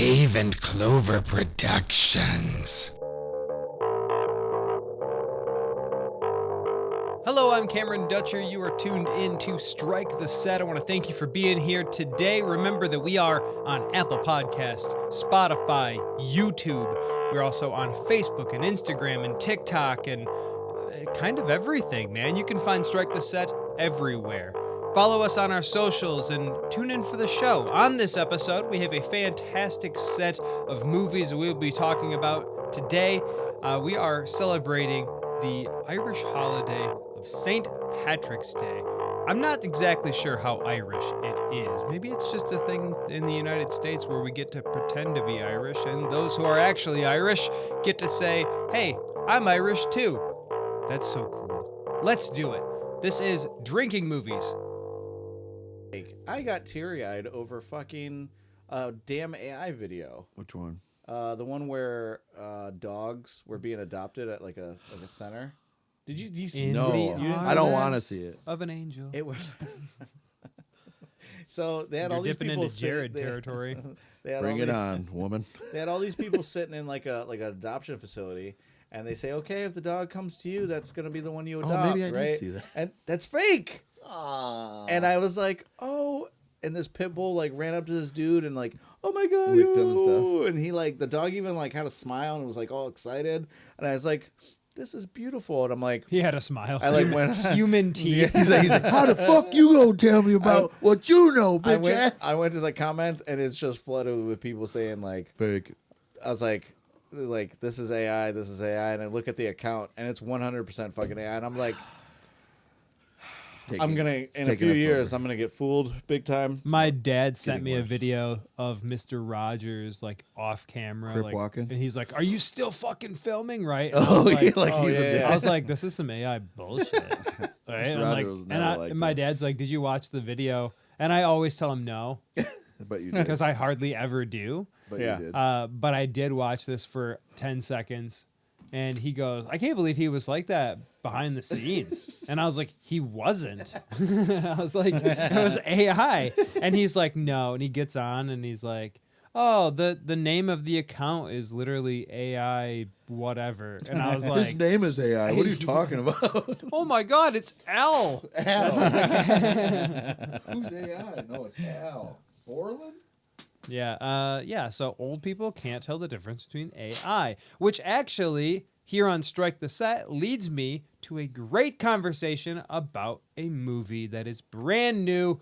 Cave and Clover Productions. Hello, I'm Cameron Dutcher. You are tuned in to Strike the Set. I want to thank you for being here today. Remember that we are on Apple Podcast, Spotify, YouTube. We're also on Facebook and Instagram and TikTok and kind of everything, man. You can find Strike the Set everywhere. Follow us on our socials and tune in for the show. On this episode, we have a fantastic set of movies that we'll be talking about today. We are celebrating the Irish holiday of St. Patrick's Day. I'm not exactly sure how Irish it is. Maybe it's just a thing in the United States where we get to pretend to be Irish, and those who are actually Irish get to say, hey, I'm Irish too. That's so cool. Let's do it. This is Drinking Movies. I got teary-eyed over fucking damn AI video. Which one? The one where dogs were being adopted at like a center. Did you see? In No, the you didn't I don't arms want to see it. Of an angel. It was. So they had You're all these dipping people into Jared territory. They had Bring all it these, on, woman. They had all these people sitting in like an adoption facility, and they say, okay, if the dog comes to you, that's gonna be the one you adopt, maybe I right? did see that. And that's fake. Aww. And I was like, oh. And this pit bull like ran up to this dude and like, oh my god, Licked him and stuff. ooh. And he like the dog even like had a smile and was like all excited. And I was like, this is beautiful. And I'm like, He had a smile. I like went. Human teeth. He's like, how the fuck you gonna tell me about what you know, I bitch went. ass? I went to the comments and it's just flooded with people saying like, Fake. I was like this is AI, this is AI, and I look at the account and it's 100% fucking AI, and I'm like, I'm gonna in a few years I'm gonna get fooled big time. My dad sent Getting me a worse. video of Mr. Rogers like off camera, Crip like, walking? and he's like, "Are you still fucking filming?" Right? And I Oh, was like, like oh, he's yeah, a yeah. I was like, "This is some AI bullshit." Right? And, I'm Roger like, was and, never like and my that. dad's like, "Did you watch the video?" And I always tell him no But you did. because I hardly ever do. But Yeah. you did. But I did watch this for 10 seconds. And he goes, I can't believe he was like that behind the scenes. And I was like, he wasn't. I was like, it was AI. And he's like, no. And he gets on and he's like, oh, the name of the account is literally AI whatever. And I was like, His name is AI. What are you talking about? oh my God, it's L. Al. Who's AI? No, it's Al. Borland? Yeah. So old people can't tell the difference between AI, which actually here on Strike the Set leads me to a great conversation about a movie that is brand new,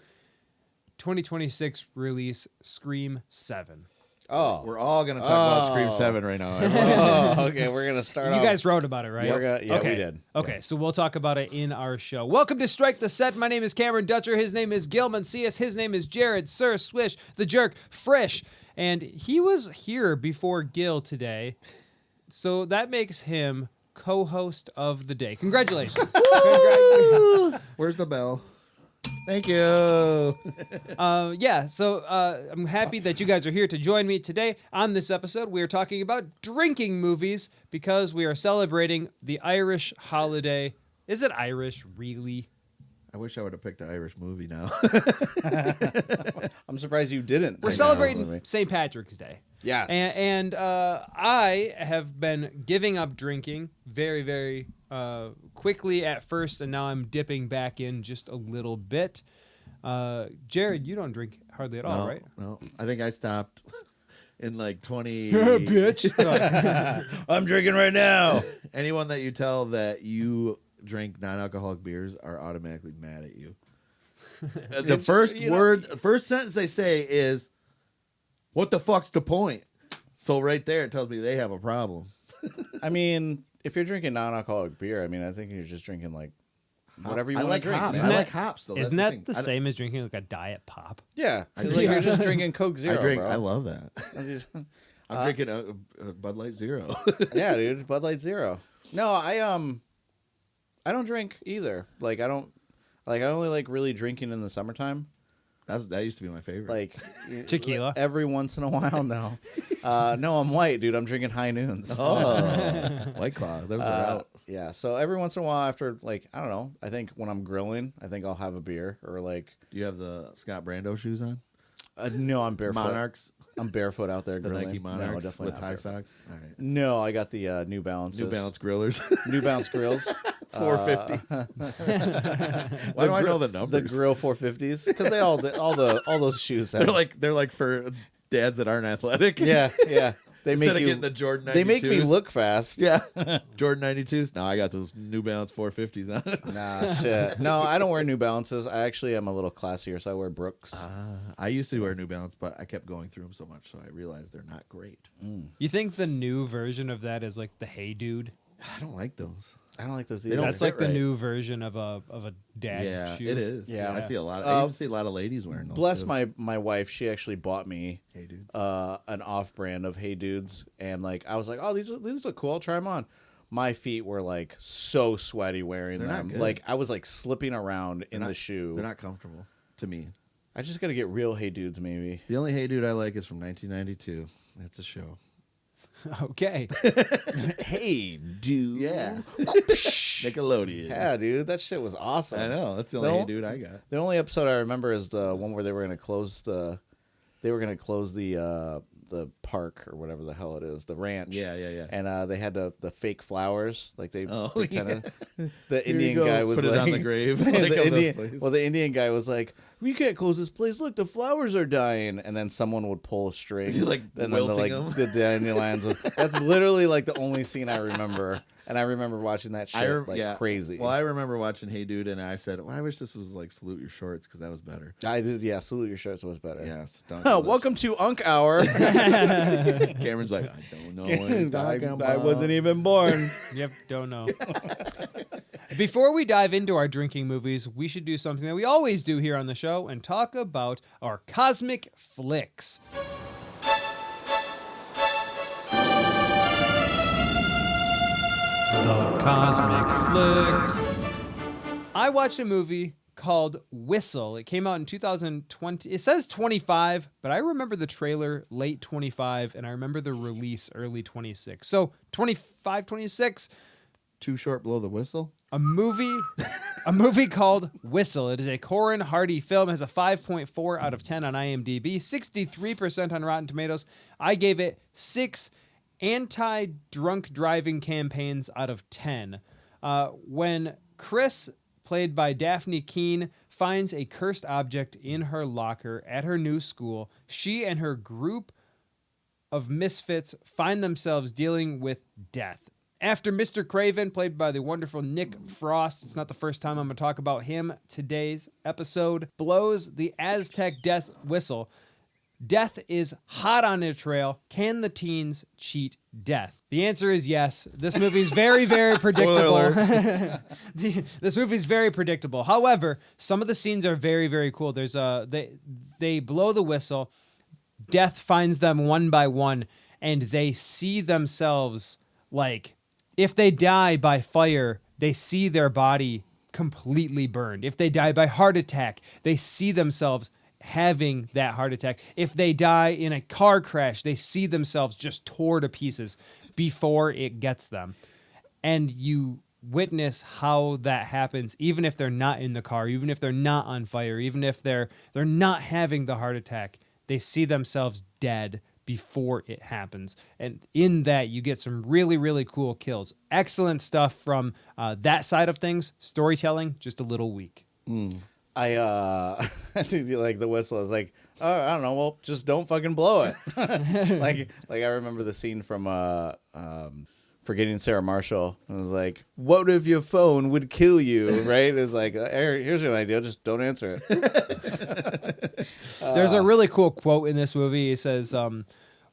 2026 release, Scream 7. Oh, We're all going to talk about Scream 7 right now. oh, okay. We're gonna start. You off. guys wrote about it, right? We did. Okay, so we'll talk about it in our show. Welcome to Strike the Set. My name is Cameron Dutcher. His name is Gil Mancias. His name is Jared, Sir, Swish, the Jerk, Frisch. And he was here before Gil today, so that makes him co-host of the day. Congratulations. Where's the bell? Thank you. So I'm happy that you guys are here to join me today. On this episode, we are talking about drinking movies because we are celebrating the Irish holiday. Is it Irish, really? I wish I would have picked the Irish movie now. I'm surprised you didn't. We're I know. celebrating St. Patrick's Day. Yes. And I have been giving up drinking very, very quickly at first, and now I'm dipping back in just a little bit. Jared, you don't drink hardly at all, right? No, I think I stopped in like 20. Bitch. I'm drinking right now. Anyone that you tell that you drink non-alcoholic beers are automatically mad at you. The first sentence they say is, "What the fuck's the point?" So right there, it tells me they have a problem. I mean, if you're drinking non-alcoholic beer, I mean, I think you're just drinking like whatever you I want like to drink. hops. man. I like hops though. Isn't That's that the the thing. same as drinking like a diet pop? Yeah, I 'cause, drink- like, you're just drinking Coke Zero, I drink. bro. I love that. I'm drinking a Bud Light Zero. Yeah, dude, Bud Light Zero. No, I don't drink either. Like I only like really drinking in the summertime. That used to be my favorite. Like Tequila? every once in a while. No, no, I'm white, dude. I'm drinking High Noons. oh, White Claw. Those are out. Yeah, so every once in a while, after like I don't know, I think when I'm grilling, I think I'll have a beer or like Do you have the Scott Brando shoes on? No, I'm barefoot. Monarchs, I'm barefoot out there the grilling. Nike No, Monarchs definitely with not high barefoot. socks. All right. No, I got the New Balances. New Balance grillers. New Balance grills. 450. Why do I know the numbers? The grill 450s because they all those shoes have. They're like for dads that aren't athletic. Yeah. They Instead make of you getting the Jordan 92s. They make me look fast. Yeah. Jordan 92s. No, I got those New Balance 450s on. Nah, shit. No, I don't wear New Balances. I actually am a little classier, so I wear Brooks. I used to wear New Balance, but I kept going through them so much, so I realized they're not great. You think the new version of that is like the Hey Dude? I don't like those. I don't like those They either. don't That's fit like the right. new version of a dad Yeah, shoe. it is. Yeah. I see a lot. I even see a lot of ladies wearing those. Bless too. my wife. She actually bought me Hey dudes. an off brand of Hey Dudes, and like I was like, oh, these look cool. I'll try them on. My feet were like so sweaty wearing They're not them. good. Like I was like slipping around in the shoe. They're not comfortable to me. I just got to get real Hey Dudes, maybe. The only Hey Dude I like is from 1992. That's a show. Okay. Hey, dude. Yeah. Nickelodeon. Yeah, dude, that shit was awesome. I know. That's the only No. Hey Dude I got. The only episode I remember is the one where they were gonna close the park or whatever the hell it is, the ranch. Yeah. And they had the fake flowers, like they Oh, pretended. The Here you Indian go. guy was Put it like, on the grave. They come to this place. the Indian guy was like, "We can't close this place. Look, the flowers are dying." And then someone would pull a string, You're, like, and wilting then them. the dandelions. That's literally like the only scene I remember, and I remember watching that shit crazy. Well, I remember watching Hey Dude, and I said, well, I wish this was like Salute Your Shorts because that was better. I did, yeah. Salute Your Shirts was better. Yes. Welcome to Unk Hour. Cameron's like, I don't know what you're talking about. I wasn't even born. Yep, don't know. Before we dive into our drinking movies, we should do something that we always do here on the show and talk about our cosmic flicks. The Cosmic Flicks. I watched a movie called Whistle. It came out in 2020. It says 25, but I remember the trailer late 25, and I remember the release early 26. So 25, 26, Too Short Blow the Whistle? a movie called Whistle. It is a Corin Hardy film. It has a 5.4 out of 10 on IMDb, 63% on Rotten Tomatoes. I gave it 6 anti-drunk driving campaigns out of 10. When Chris, played by Daphne Keane, finds a cursed object in her locker at her new school, she and her group of misfits find themselves dealing with death. After Mr. Craven, played by the wonderful Nick Frost, it's not the first time I'm going to talk about him today's episode, blows the Aztec death whistle, death is hot on their trail. Can the teens cheat death? The answer is yes. This movie is very, very predictable. This movie is very predictable. However, some of the scenes are very, very cool. There's they blow the whistle, death finds them one by one, and they see themselves like, if they die by fire, they see their body completely burned. If they die by heart attack, they see themselves having that heart attack. If they die in a car crash, they see themselves just tore to pieces before it gets them. And you witness how that happens, even if they're not in the car, even if they're not on fire, even if they're not having the heart attack, they see themselves dead before it happens. And in that, you get some really, really cool kills. Excellent stuff from that side of things. Storytelling, just a little weak. I think like the whistle is like, oh, I don't know, well, just don't fucking blow it. like I remember the scene from Forgetting Sarah Marshall. It was like, what if your phone would kill you, right? It's like, here's an idea, just don't answer it. There's a really cool quote in this movie. He says,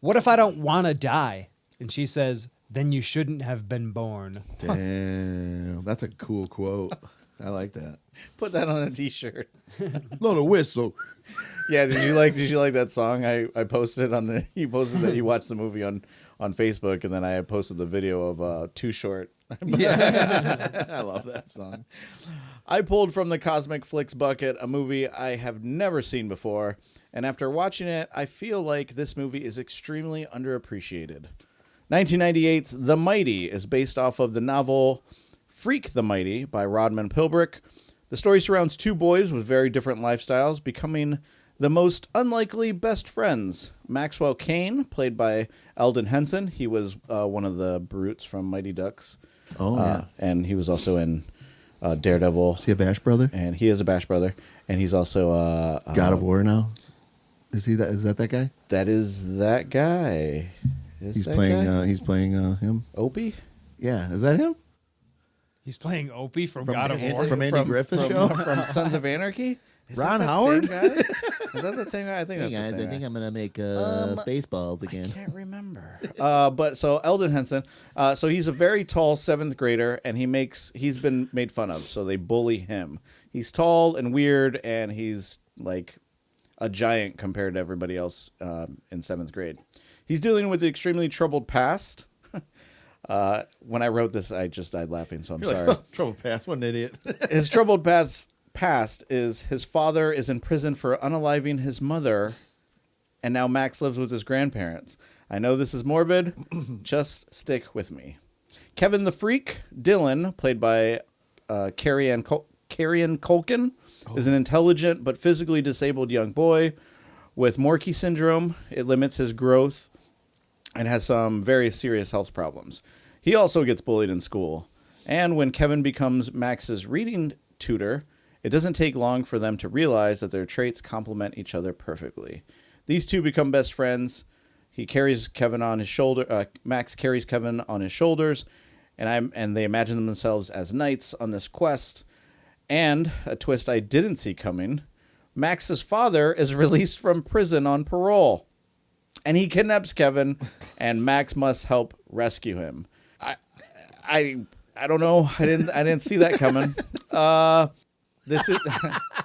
what if I don't want to die? And she says, then you shouldn't have been born. Damn. That's a cool quote. I like that. Put that on a t-shirt. Blow the whistle. Yeah, did you like that song I posted on the you posted that you watched the movie on Facebook, and then I posted the video of Too Short. Yeah. I love that song. I pulled from the Cosmic Flicks bucket a movie I have never seen before, and after watching it, I feel like this movie is extremely underappreciated. 1998's The Mighty is based off of the novel Freak the Mighty by Rodman Pilbrick. The story surrounds two boys with very different lifestyles becoming The most unlikely best friends. Maxwell Kane, played by Eldon Henson. He was one of the brutes from Mighty Ducks. Oh, yeah. And he was also in Daredevil. Is he a Bash brother? And he is a Bash brother. And he's also God of War now. Is he that? Is that guy? That is that guy. He's playing him. Opie? Yeah, is that him? He's playing Opie from God of War. From Andy Griffith's show? From Sons of Anarchy? Is Ron that Howard? Same guy? Is that the same guy? I think that's the same guy. I'm gonna make Spaceballs I again. can't remember. But so Eldon Henson, so he's a very tall 7th grader, and he's been made fun of, so they bully him. He's tall and weird, and he's like a giant compared to everybody else in 7th grade. He's dealing with the extremely troubled past. When I wrote this, I just died laughing, so I'm sorry. Trouble past, what an idiot. His troubled past is his father is in prison for unaliving his mother, and now Max lives with his grandparents. I know this is morbid. Just stick with me. Kevin the Freak, Dylan, played by Carrie-Ann Culkin, is an intelligent but physically disabled young boy with Morky syndrome. It limits his growth and has some very serious health problems. He also gets bullied in school. And when Kevin becomes Max's reading tutor, it doesn't take long for them to realize that their traits complement each other perfectly. These two become best friends. He carries Kevin on his shoulder. Max carries Kevin on his shoulders, and they imagine themselves as knights on this quest. And a twist I didn't see coming: Max's father is released from prison on parole, and he kidnaps Kevin, and Max must help rescue him. I don't know. I didn't see that coming. This is.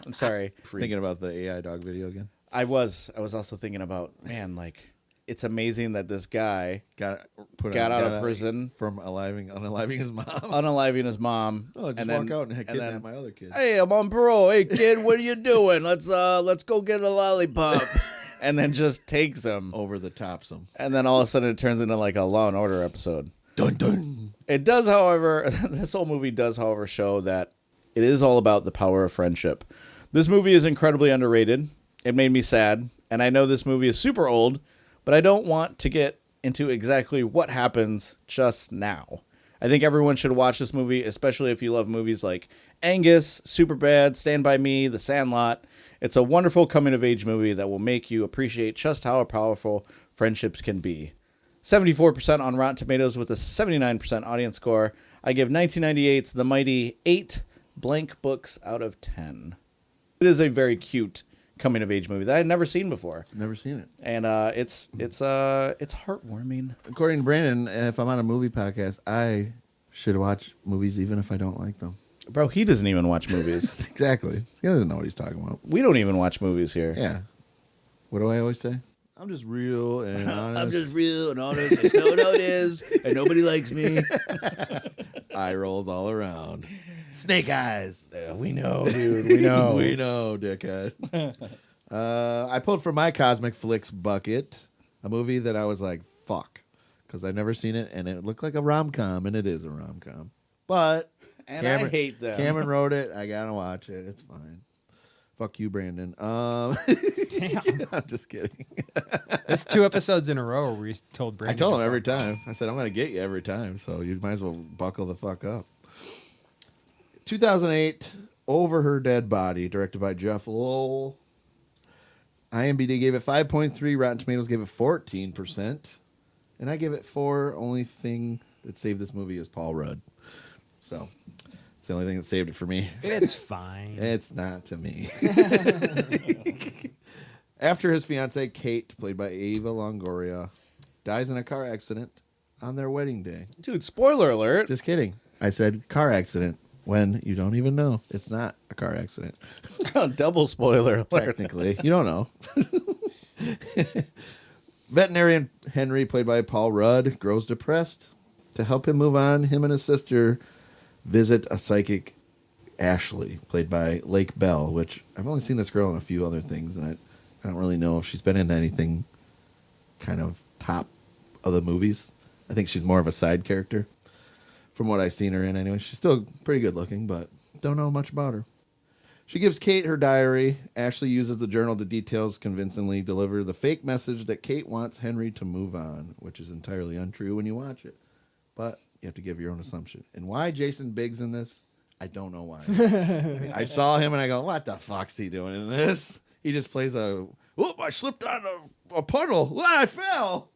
I'm sorry. Thinking about the AI dog video again. I was also thinking about, man, like, it's amazing that this guy got out of prison from unaliving his mom. Unaliving his mom. Oh, just walk out and kidnap my other kid. Hey, I'm on parole. Hey, kid, what are you doing? Let's go get a lollipop. And then just takes him over the tops him. And then all of a sudden it turns into like a Law and Order episode. Dun dun. It does, however, this whole movie does, however, show that it is all about the power of friendship. This movie is incredibly underrated. It made me sad. And I know this movie is super old, but I don't want to get into exactly what happens just now. I think everyone should watch this movie, especially if you love movies like Angus, Superbad, Stand By Me, The Sandlot. It's a wonderful coming-of-age movie that will make you appreciate just how powerful friendships can be. 74% on Rotten Tomatoes with a 79% audience score. I give 1998's The Mighty 8 blank books out of 10. It is a very cute coming-of-age movie that I had never seen before. Never seen it. And it's heartwarming. According to Brandon, if I'm on a movie podcast, I should watch movies even if I don't like them. Bro, he doesn't even watch movies. Exactly. He doesn't know what he's talking about. We don't even watch movies here. Yeah. What do I always say? I'm just real and honest. I'm just real and honest. I still know it is, and nobody likes me. Eye rolls all around. Snake eyes. We know, dude. We know. We know, dickhead. I pulled from my Cosmic Flicks bucket a movie that I was like, fuck. Because I've never seen it, and it looked like a rom-com, and it is a rom-com. But and Cameron, I hate them. Cameron wrote it. I gotta watch it. It's fine. Fuck you, Brandon. Damn. I'm just kidding. That's 2 episodes in a row where we told Brandon. I told him every time. I said, I'm going to get you every time, so you might as well buckle the fuck up. 2008, Over Her Dead Body, directed by Jeff Lowell. IMDb gave it 5.3. Rotten Tomatoes gave it 14%. And I give it 4. Only thing that saved this movie is Paul Rudd. So, it's the only thing that saved it for me. It's fine. It's not to me. After his fiancée, Kate, played by Ava Longoria, dies in a car accident on their wedding day. Dude, spoiler alert. Just kidding. I said car accident when you don't even know. It's not a car accident. Double spoiler alert. Technically. You don't know. Veterinarian Henry, played by Paul Rudd, grows depressed. To help him move on, him and his sister visit a psychic, Ashley, played by Lake Bell, which I've only seen this girl in a few other things, and I don't really know if she's been in anything kind of top of the movies. I think she's more of a side character from what I've seen her in anyway. She's still pretty good looking, but don't know much about her. She gives Kate her diary. Ashley uses the journal to details convincingly deliver the fake message that Kate wants Henry to move on, which is entirely untrue when you watch it. But you have to give your own assumption. And why Jason Biggs in this? I don't know why. I saw him and I go, what the fuck's he doing in this? He just plays whoop, I slipped on a puddle. I fell.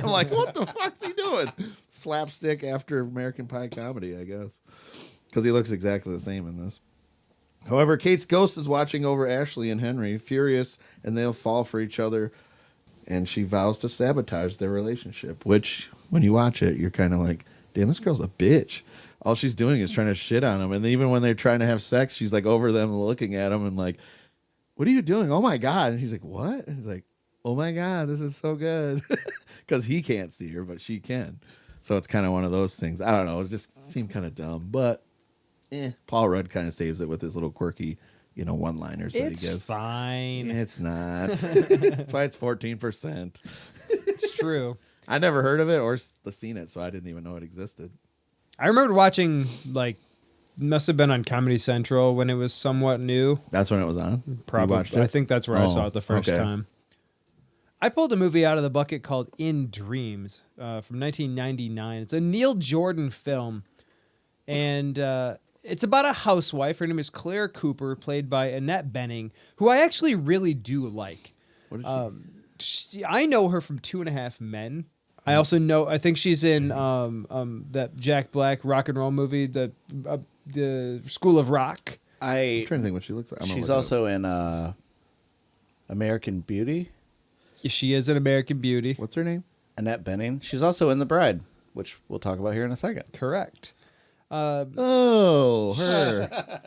I'm like, what the fuck's he doing? Slapstick after American Pie comedy, I guess. Because he looks exactly the same in this. However, Kate's ghost is watching over Ashley and Henry, furious, and they'll fall for each other. And she vows to sabotage their relationship, which, when you watch it, you're kind of like, damn, this girl's a bitch. All she's doing is trying to shit on him. And even when they're trying to have sex, she's like over them looking at him and like, what are you doing? Oh, my God. And he's like, what? And he's like, oh, my God, this is so good. Because he can't see her, but she can. So it's kind of one of those things. I don't know. It just seemed kind of dumb. But Paul Rudd kind of saves it with his little quirky, one-liners that he gives. It's fine. It's not. That's why it's 14%. It's true. I never heard of it or seen it, so I didn't even know it existed. I remember watching, must have been on Comedy Central when it was somewhat new. That's when it was on? Probably. I think that's where I saw it the first okay. time. I pulled a movie out of the bucket called In Dreams from 1999. It's a Neil Jordan film, and it's about a housewife. Her name is Claire Cooper, played by Annette Bening, who I actually really do like. What did I know her from 2.5 Men. I also know. I think she's in that Jack Black rock and roll movie, the School of Rock. I'm trying to think what she looks like. She's also in American Beauty. Yeah, she is in American Beauty. What's her name? Annette Bening. She's also in The Bride, which we'll talk about here in a second. Correct. Her.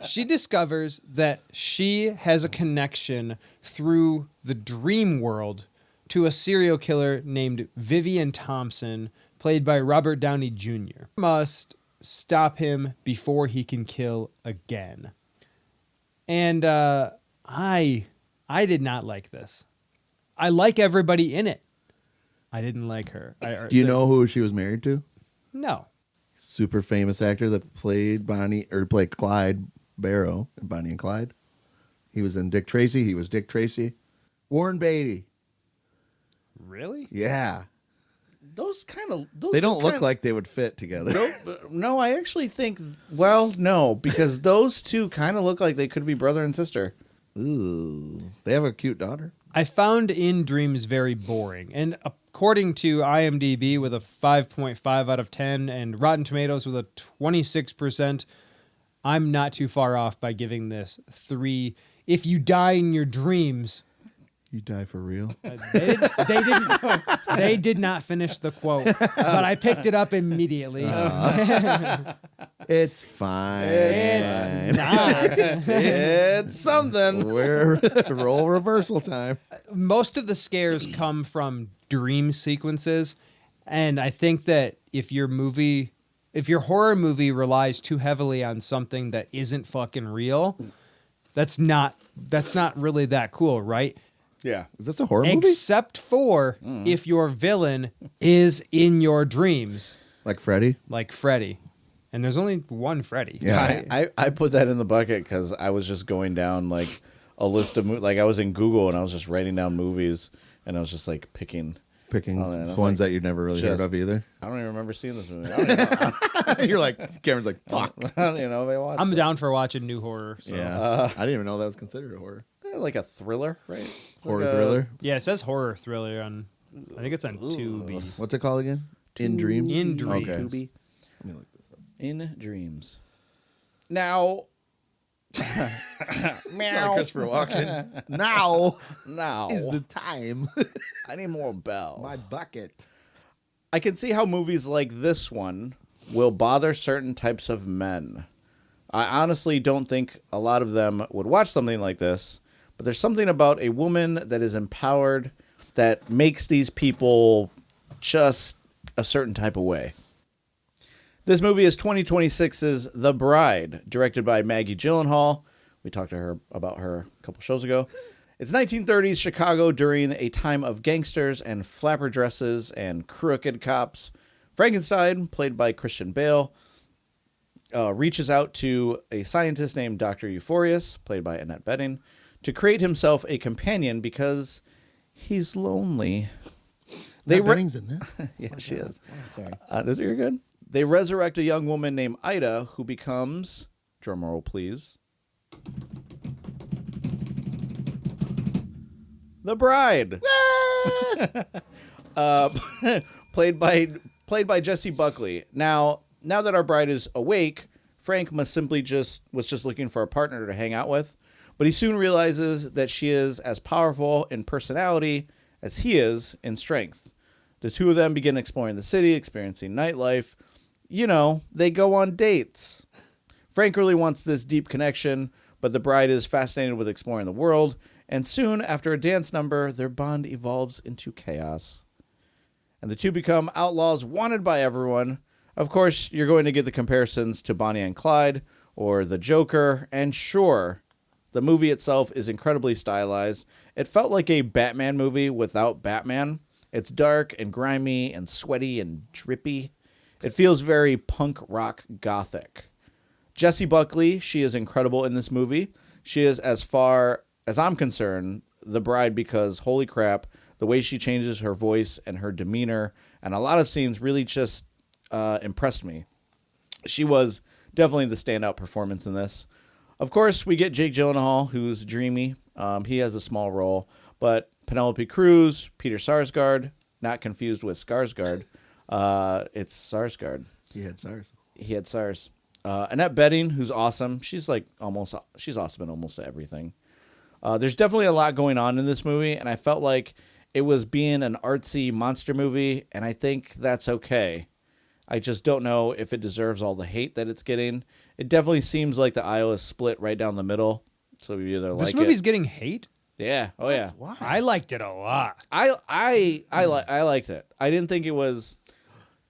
She discovers that she has a connection through the dream world to a serial killer named Vivian Thompson, played by Robert Downey Jr. Must stop him before he can kill again. And I did not like this. I like everybody in it. I didn't like her. Do you know who she was married to? No. Super famous actor that played Clyde Barrow in Bonnie and Clyde. He was in Dick Tracy. He was Dick Tracy. Warren Beatty. Really? Yeah. They don't look like they would fit together. No, I actually think, no, because those two kind of look like they could be brother and sister. Ooh. They have a cute daughter. I found In Dreams very boring. And according to IMDb with a 5.5 out of 10 and Rotten Tomatoes with a 26%, I'm not too far off by giving this 3. If you die in your dreams... You die for real? They did not finish the quote, but I picked it up immediately. It's fine. It's not. It's something. We're role reversal time. Most of the scares come from dream sequences, and I think that if your horror movie relies too heavily on something that isn't fucking real, that's not really that cool, right? Yeah. Is this a horror movie? Except for if your villain is in your dreams. Like Freddy? Like Freddy. And there's only one Freddy. Yeah. I put that in the bucket because I was just going down like a list of movies. Like I was in Google and I was just writing down movies and I was just like picking ones that you've never really heard of either. I don't even remember seeing this movie. I don't even know. You're like, Cameron's like, fuck. I don't even know if I watched I'm it. down for watching new horror. So. Yeah. I didn't even know that was considered a horror. Like a thriller, right? It's Horror like thriller? Yeah, it says horror thriller on, I think it's on Tubi. What's it called again? In Dreams? In Dreams. Okay. Tubi. Let me look this up. In Dreams. Now. Sorry, Christopher Walken. Now is the time. I need more Bell. My bucket. I can see how movies like this one will bother certain types of men. I honestly don't think a lot of them would watch something like this, but there's something about a woman that is empowered that makes these people just a certain type of way. This movie is 2026's The Bride, directed by Maggie Gyllenhaal. We talked to her about her a couple shows ago. It's 1930s Chicago during a time of gangsters and flapper dresses and crooked cops. Frankenstein, played by Christian Bale, reaches out to a scientist named Dr. Euphorius, played by Annette Bening, to create himself a companion because he's lonely. Benning's in this. Yeah, she is. Oh, sorry. You're good. They resurrect a young woman named Ida, who becomes, drumroll please, the bride. Played by Jessie Buckley. Now that our bride is awake, Frank was just looking for a partner to hang out with, but he soon realizes that she is as powerful in personality as he is in strength. The two of them begin exploring the city, experiencing nightlife. You know, they go on dates. Frank really wants this deep connection, but the bride is fascinated with exploring the world, and soon after a dance number, their bond evolves into chaos. And the two become outlaws wanted by everyone. Of course, you're going to get the comparisons to Bonnie and Clyde or The Joker, and sure, the movie itself is incredibly stylized. It felt like a Batman movie without Batman. It's dark and grimy and sweaty and drippy. It feels very punk rock gothic. Jessie Buckley, she is incredible in this movie. She is, as far as I'm concerned, the bride because, holy crap, the way she changes her voice and her demeanor and a lot of scenes really just impressed me. She was definitely the standout performance in this. Of course, we get Jake Gyllenhaal, who's dreamy. He has a small role. But Penelope Cruz, Peter Sarsgaard, not confused with Skarsgård. It's Sarsgaard. He had SARS. He had SARS. Annette Bening, who's awesome. She's awesome in almost everything. There's definitely a lot going on in this movie, and I felt like it was being an artsy monster movie, and I think that's okay. I just don't know if it deserves all the hate that it's getting. It definitely seems like the aisle is split right down the middle. So we either like This movie's getting hate? Yeah. Oh yeah. Why? I liked it a lot. I liked it. I didn't think it was.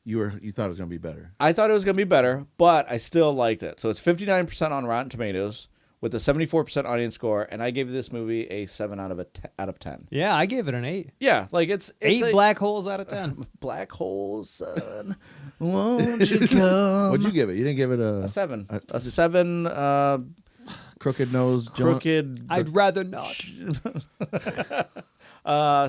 You thought it was gonna be better. I thought it was gonna be better, but I still liked it. So it's 59% on Rotten Tomatoes with a 74% audience score, and I gave this movie a 7 out of 10. Yeah, I gave it an 8. Yeah, like it's 8 black holes out of 10. black holes, son. Won't you come? What'd you give it? You didn't give it A 7. A 7. Crooked nose. Crooked. I'd rather not.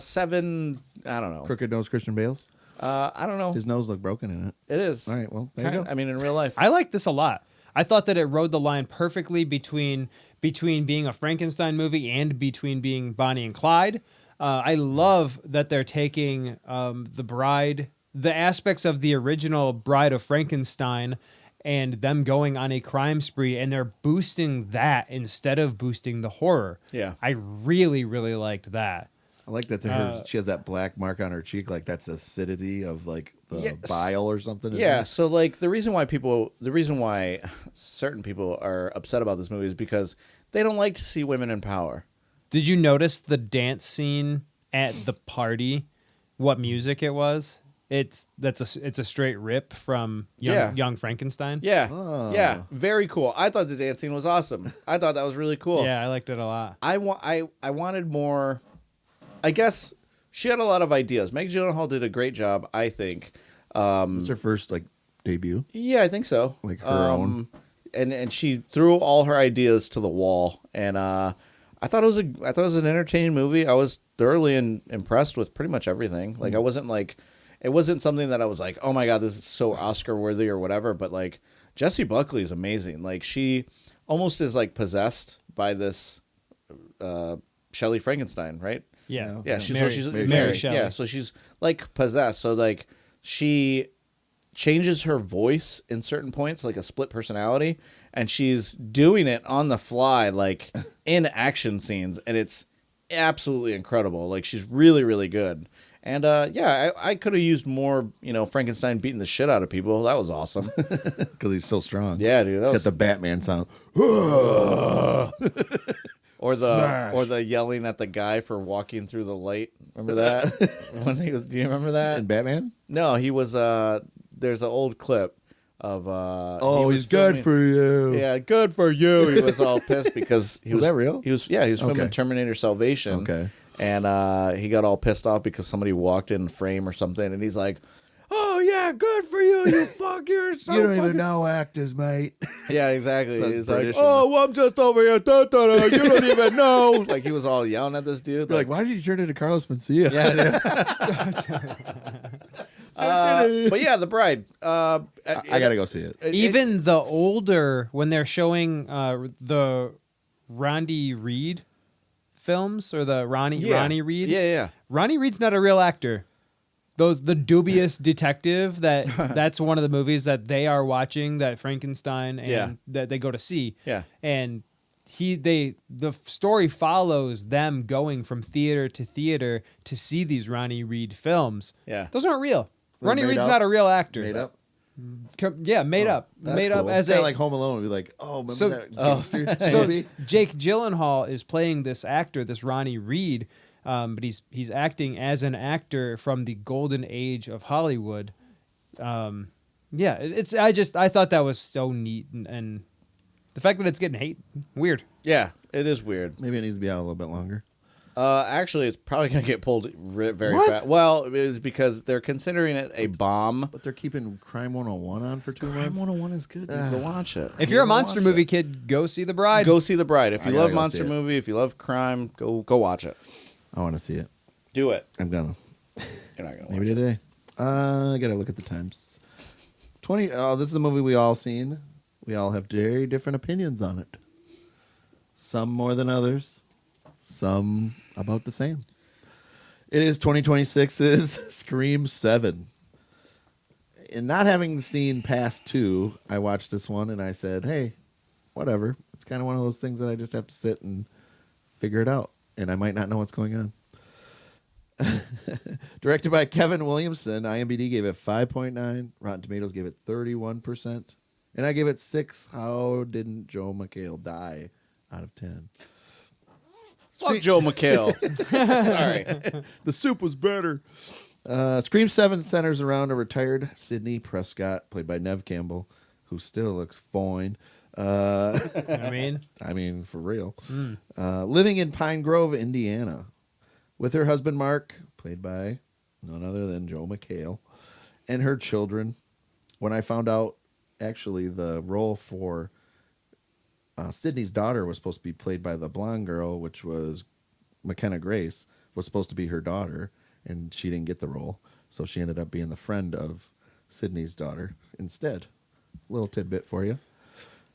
7. I don't know. Crooked nose. Christian Bale's. I don't know. His nose looked broken in it. It is. All right. Well, there you go. I mean, in real life. I like this a lot. I thought that it rode the line perfectly between being a Frankenstein movie and between being Bonnie and Clyde. I love that they're taking the bride, the aspects of the original Bride of Frankenstein, and them going on a crime spree, and they're boosting that instead of boosting the horror. Yeah. I really, really liked that. I like that she has that black mark on her cheek, like that's acidity of like the Yes. bile or something. Yeah, so like the reason why certain people are upset about this movie is because they don't like to see women in power. Did you notice the dance scene at the party? What music it was? It's a straight rip from Young Frankenstein. Yeah, Oh. yeah, very cool. I thought the dance scene was awesome. I thought that was really cool. Yeah, I liked it a lot. I wanted more. I guess she had a lot of ideas. Meg Gyllenhaal did a great job, I think. It's her first like debut. Yeah, I think so. Like her own. And she threw all her ideas to the wall, and I thought it was an entertaining movie. I was thoroughly impressed with pretty much everything. Like it wasn't something that I was like, oh my god, this is so Oscar worthy or whatever. But like Jessie Buckley is amazing. Like she almost is like possessed by this Shelley Frankenstein, right? Yeah, Yeah, she's Mary Shelley. Yeah, so she's like possessed. So like she changes her voice in certain points, like a split personality, and she's doing it on the fly, like in action scenes, and it's absolutely incredible. Like she's really, really good. And I could have used more, Frankenstein beating the shit out of people. That was awesome. Because he's so strong. Yeah, dude. He's got the Batman sound. Or the yelling at the guy for walking through the light. Remember that? Do you remember that? And Batman? No, he was. There's an old clip of. He's good for you. Yeah, good for you. He was all pissed because he Was that real? He was. Yeah, he was filming Okay. Terminator Salvation. Okay. And he got all pissed off because somebody walked in frame or something, and he's like, oh yeah, good for you, you fuck, you're so You don't fucking-" even know actors, mate. Yeah, exactly. Sounds He's British like, in oh, well, I'm just over here. Da, da, da, you don't even know. Like he was all yelling at this dude. You're like, why did you turn into Carlos Mencia? Yeah, dude. But yeah, The Bride. I gotta go see it. Even the older, when they're showing the Ronnie Reed films or the Ronnie Reed. Yeah. Ronnie Reed's not a real actor. The dubious detective that's one of the movies that they are watching, that Frankenstein and that they go to see. Yeah. And the story follows them going from theater to theater to see these Ronnie Reed films. Yeah. Those aren't real. They're Ronnie made Reed's up? not a real actor. Made up. Yeah, made up. That's Made cool. up as Kinda a like Home Alone would be like, oh, remember So- that gangster So movie? Jake Gyllenhaal is playing this actor, this Ronnie Reed, but he's acting as an actor from the golden age of Hollywood. I thought that was so neat, and the fact that it's getting hate, weird. Yeah, it is weird. Maybe it needs to be out a little bit longer. Actually, it's probably going to get pulled very What? fast. Well, it is because they're considering it a bomb. But they're keeping Crime 101 on for 2 Crime months. 101 is good. Go watch it. If you're a Yeah, monster watch movie it. kid, go see The Bride. Go see The Bride. If I you gotta love go monster see it. movie, if you love crime, go watch it. I want to see it. Do it. I'm gonna. You're not going to watch Maybe it. today. I gotta look at the times. 20. Oh, this is the movie we all seen. We all have very different opinions on it. Some more than others. Some about the same. It is 2026's Scream 7. And not having seen past 2, I watched this one and I said, hey, whatever. It's kind of one of those things that I just have to sit and figure it out. And I might not know what's going on. Directed by Kevin Williamson, IMDb gave it 5.9. Rotten Tomatoes gave it 31%. And I gave it 6. How didn't Joe McHale die out of 10? Fuck Joe McHale. Sorry. The soup was better. Scream 7 centers around a retired Sidney Prescott, played by Nev Campbell, who still looks fine. I mean, For real. Living in Pine Grove, Indiana, with her husband Mark, played by none other than Joe McHale, and her children. When I found out, actually, the role for Sydney's daughter was supposed to be played by the blonde girl, which was McKenna Grace, was supposed to be her daughter, and she didn't get the role. So she ended up being the friend of Sydney's daughter instead. Little tidbit for you.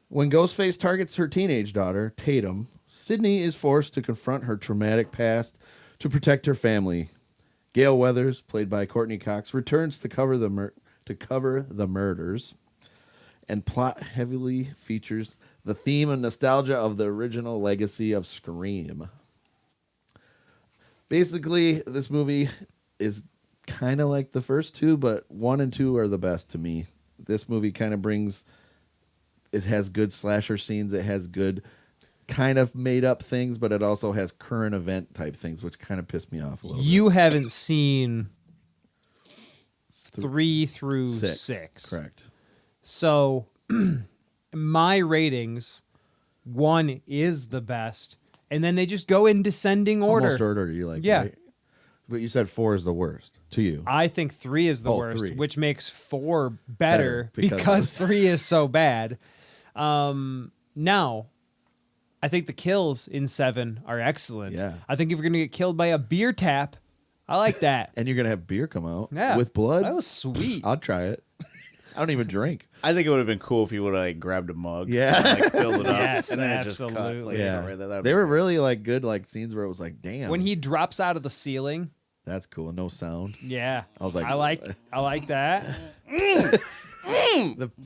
When Ghostface targets her teenage daughter, Tatum, Sydney is forced to confront her traumatic past to protect her family. Gail Weathers, played by Courtney Cox, returns to cover the murders, and plot heavily features the theme and nostalgia of the original legacy of Scream. Basically, this movie is kind of like the first 2, but 1 and 2 are the best to me. This movie kind of it has good slasher scenes, it has good kind of made up things, but it also has current event type things, which kind of pissed me off a little you haven't seen 3 through bit. 6. Correct. So my ratings, 1 is the best, and then they just go in descending order. Almost order, you like, Yeah. right? But you said 4 is the worst to you. I think 3 is the Oh, worst, 3. which makes 4 better because because of 3 is so bad. Now, I think the kills in 7 are excellent. Yeah. I think if you're going to get killed by a beer tap, I like that. And you're going to have beer come out Yeah. with blood? That was sweet. I'll try it. I don't even drink. I think it would have been cool if you would have like grabbed a mug, Yeah. and, like filled it up, Yes, and then it just cut. absolutely. Like, Yeah. right there. That'd They be were cool. really like good like scenes where it was like, damn. When he drops out of the ceiling, That's cool. No sound. yeah. I was like- I like that.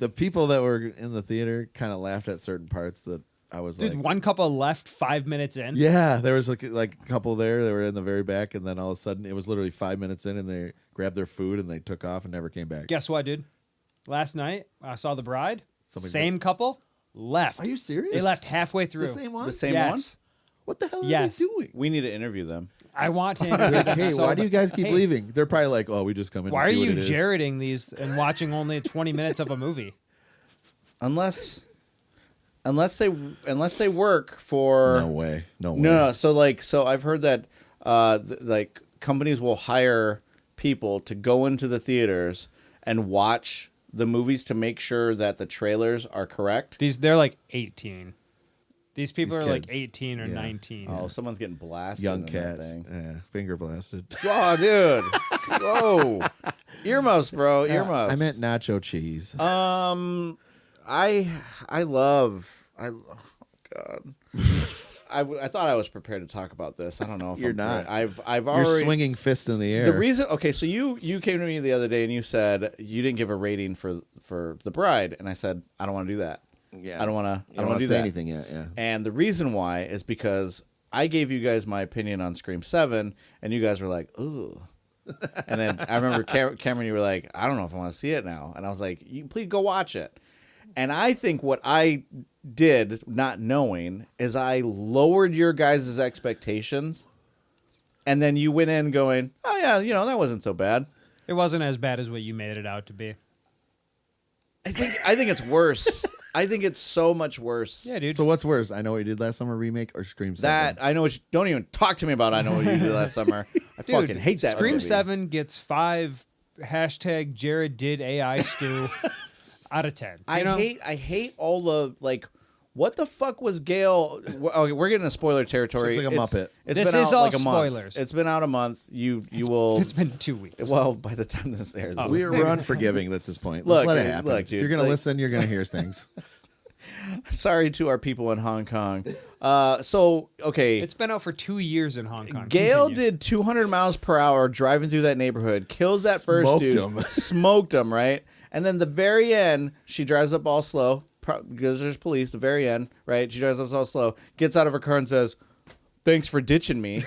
The people that were in the theater kind of laughed at certain parts that I was Dude, like, one couple left 5 minutes in. yeah, there was like a couple there. They were in the very back, and then all of a sudden it was literally 5 minutes in, and they grabbed their food and they took off and never came back. Guess what, dude? Last night, I saw The Bride. Somebody Same couple left. Are you serious? They left halfway through. the same one. The same yes. What the hell are Yes. they doing? We need to interview them. I want to interview Like, them hey, so why do you guys keep Hey, leaving? They're probably like, oh, we just come in. Why to are see what you it is. Jareding these and watching only 20 minutes of a movie? Unless they work for No way. No way. No. So I've heard that like companies will hire people to go into the theaters and watch the movies to make sure that the trailers are correct. They're like 18. These people These are like kids. 18 or Yeah. 19. Oh, someone's getting blasted. Young in that cats. thing. Yeah, finger blasted. Oh, dude. Whoa. Earmuffs, bro. Earmuffs. I meant nacho cheese. I God. I thought I was prepared to talk about this. I don't know if You're I'm not. I've You're already swinging fists in the air. the reason. Okay, so you came to me the other day and you said you didn't give a rating for The Bride, and I said I don't want to do that. Yeah. I don't want to. You I don't want to do say that. anything yet. Yeah. And the reason why is because I gave you guys my opinion on Scream 7, and you guys were like, ooh. And then I remember Cameron, you were like, I don't know if I want to see it now. And I was like, please go watch it. And I think what I did, not knowing, is I lowered your guys' expectations. And then you went in going, oh, yeah, that wasn't so bad. It wasn't as bad as what you made it out to be. I think it's worse. I think it's so much worse. Yeah, dude. So what's worse? I Know What You Did Last Summer remake or Scream 7? That I know. Don't even talk to me about. I know what you did last summer. I Dude, fucking hate that. Scream movie. 7 gets 5 hashtag Jared did AI stew out of 10. I hate all the like. What the fuck was Gail? Okay, we're getting a spoiler territory. Looks like a Muppet. It's This been is out all like a spoilers. month. It's been out a month. You will. It's been 2 weeks. Well, by the time this airs, We're unforgiving at this point. Look, Let's let it happen. look, If dude, you're going to like- listen, you're going to hear things. sorry to our people in Hong Kong. So okay, It's been out for 2 years in Hong Kong. Gail Continue. did 200 miles per hour driving through that neighborhood, kills that first Smoked dude, him. smoked him, right? And then the very end, she drives up all slow because there's police. The very end, right? She drives up all slow, gets out of her car and says, "Thanks for ditching me."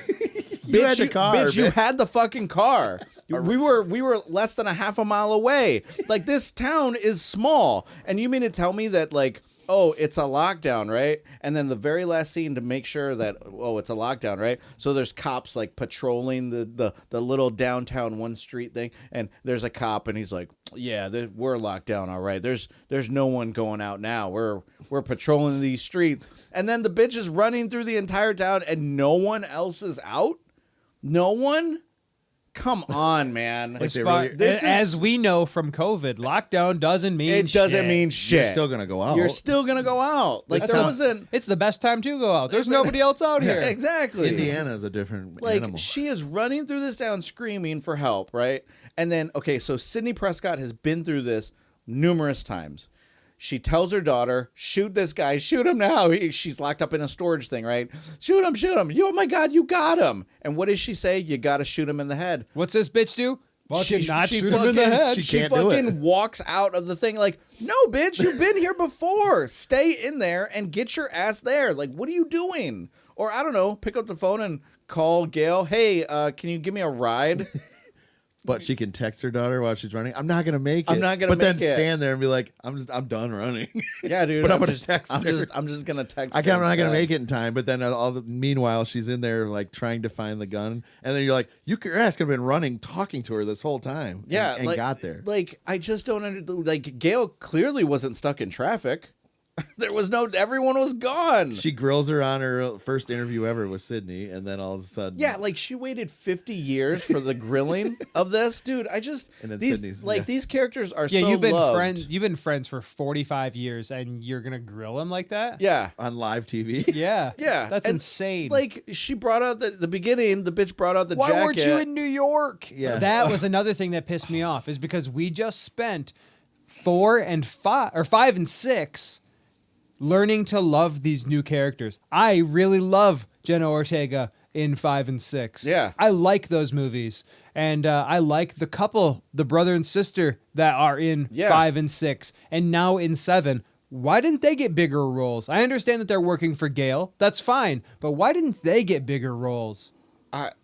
You had the car, bitch, you bitch. had the fucking car. We were less than a half a mile away. Like, this town is small, and you mean to tell me that, like, oh, it's a lockdown, right? And then the very last scene to make sure that, oh, it's a lockdown, right? So there's cops like patrolling the little downtown one street thing, and there's a cop, and he's like, yeah, we're locked down, all right. There's no one going out now. We're patrolling these streets, and then the bitch is running through the entire town, and no one else is out. No one. Come on, man. Like they But really- This as is- we know from COVID, lockdown doesn't mean It doesn't shit. mean shit. You're still going to go out. You're still gonna go out. Like, That's there not- wasn't. It's the best time to go out. There's nobody else out here. Exactly. Indiana is a different Like, animal. she is running through this town screaming for help, right? And then, okay, so Sidney Prescott has been through this numerous times. She tells her daughter, shoot this guy, shoot him now. She's locked up in a storage thing, right? Shoot him, shoot him. Oh my God, you got him. And what does she say? You got to shoot him in the head. What's this bitch do? Fucking not she shoot him in the head. She She can't do it. fucking walks out of the thing like, no, bitch, you've been here before. Stay in there and get your ass there. Like, what are you doing? Or, I don't know, pick up the phone and call Gail. Hey, can you give me a ride? But she can text her daughter while she's running. I'm not gonna make it. I'm not gonna But then make it. stand there and be like, I'm done running. Yeah, dude. But I'm gonna just, text I'm her. just gonna text. I'm her not gonna instead. make it in time. But then meanwhile, she's in there like trying to find the gun, and then you're like, your ass could have been running, talking to her this whole time. Yeah, and like, got there. Like, I just don't like. Gail clearly wasn't stuck in traffic. There was no. Everyone was gone. She grills her on her first interview ever with Sydney, and then all of a sudden, Yeah, like she waited 50 years for the grilling of this, dude. I just And then these Sydney's- like yeah. these characters are Yeah, so you've been loved. friends. You've been friends for 45 years, and you're gonna grill him like that? Yeah, on live TV. yeah, yeah, That's And, insane. Like she brought out the beginning. The bitch brought out the why jacket. weren't you in New York? Yeah. That was another thing that pissed me off. Is because we just spent 4 and 5 or 5 and 6 learning to love these new characters. I really love Jenna Ortega in 5 and 6. Yeah. I like those movies. And I like the couple, the brother and sister that are in Yeah. 5 and 6 and now in 7. Why didn't they get bigger roles? I understand that they're working for Gail. That's fine. But why didn't they get bigger roles?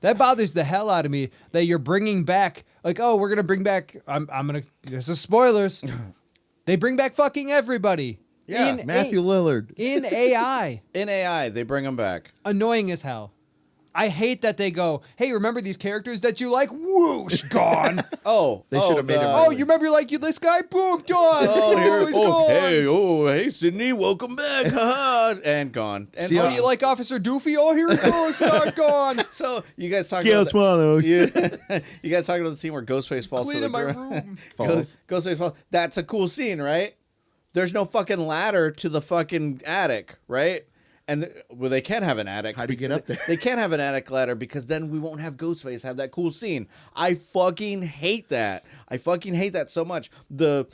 That bothers the hell out of me that you're bringing back, like, oh, we're going to bring back, this is spoilers. They bring back fucking everybody. Yeah, in Matthew Lillard. in AI. In AI, they bring them back. Annoying as hell. I hate that they go, hey, remember these characters that you like? Whoosh, gone. They should have made him. Oh, you remember like this guy? Boom, gone. He's gone. Hey, Sydney, welcome back, haha, and gone. And Oh, you like Officer Doofy? Oh, here he goes, gone. so you guys talking Kill about swallows. you guys talking about the scene where Ghostface falls to the Cleaning my ground? room. Ghostface falls. That's a cool scene, right? There's no fucking ladder to the fucking attic, right? And well, they can't have an attic. How do you get up there? They can't have an attic ladder because then we won't have Ghostface have that cool scene. I fucking hate that. I fucking hate that so much. The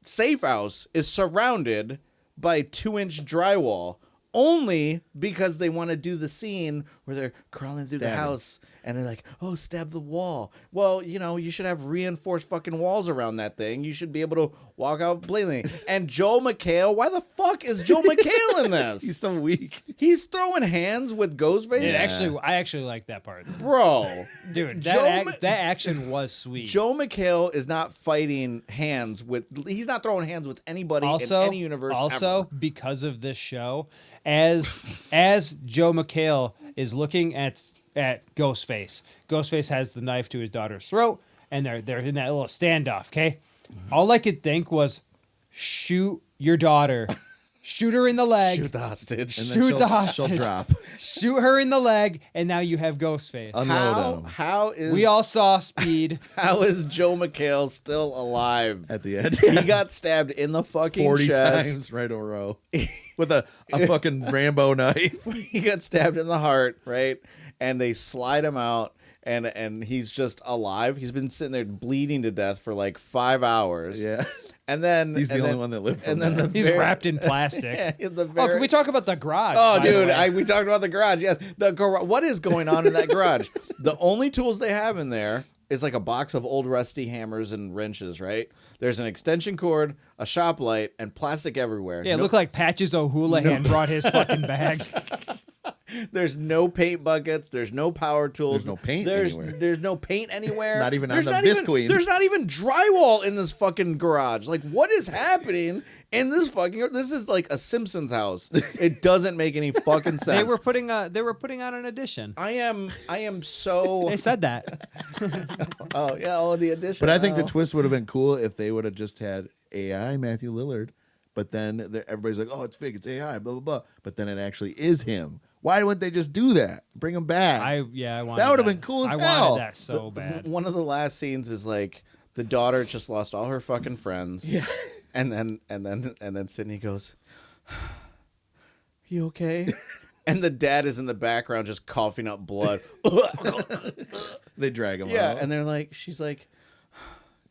safe house is surrounded by 2-inch drywall only because they want to do the scene where they're crawling through the house and they're like, oh, stab the wall. Well, you should have reinforced fucking walls around that thing. You should be able to walk out blatantly. And Joel McHale, why the fuck is Joel McHale in this? He's so weak. He's throwing hands with Ghostface. I actually like that part. Bro. Dude, Joe that action was sweet. Joe McHale is not fighting hands with. He's not throwing hands with anybody in any universe. Also, ever. because of this show, as Joe McHale is looking at Ghostface, Ghostface has the knife to his daughter's throat, and they're in that little standoff. Okay, all I could think was, shoot your daughter. Shoot her in the leg. Shoot the hostage. And then Shoot the hostage. She'll drop. Shoot her in the leg, and now you have Ghostface. Unload on him How is We all saw Speed. how is Joe McHale still alive? at the end. He got stabbed in the fucking 40 chest. times right in a row with a fucking Rambo knife. He got stabbed in the heart, right? And they slide him out, and he's just alive. He's been sitting there bleeding to death for like 5 hours. Yeah. And then He's the only one that lived from And then that. He's wrapped in plastic. in the Oh, very, can we talk about the garage? Oh, by the dude, way? we talked about the garage. Yes, the garage. What is going on in that garage? The only tools they have in there is like a box of old rusty hammers and wrenches. Right? There's an extension cord, a shop light, and plastic everywhere. Yeah, it looked like Patches O'Houlihan brought his fucking bag. There's no paint buckets. There's no power tools. There's no paint anywhere. There's no paint anywhere. Not even There's on the not even- Bisqueen. There's not even drywall in this fucking garage. Like, what is happening in this fucking? This is like a Simpsons house. It doesn't make any fucking sense. They were putting out an addition. I am so. They said that. Oh yeah. Oh, the addition. But I think the Oh. twist would have been cool if they would have just had AI Matthew Lillard, but then everybody's like, oh, it's fake, it's AI, blah, blah, blah. But then it actually is him. Why wouldn't they just do that? Bring him back. I wanted That would've been cool as I hell. wanted that so bad. One of the last scenes is like the daughter just lost all her fucking friends. Yeah. And then Sydney goes, "You okay?" And the dad is in the background just coughing up blood. They drag him Yeah, out. and she's like,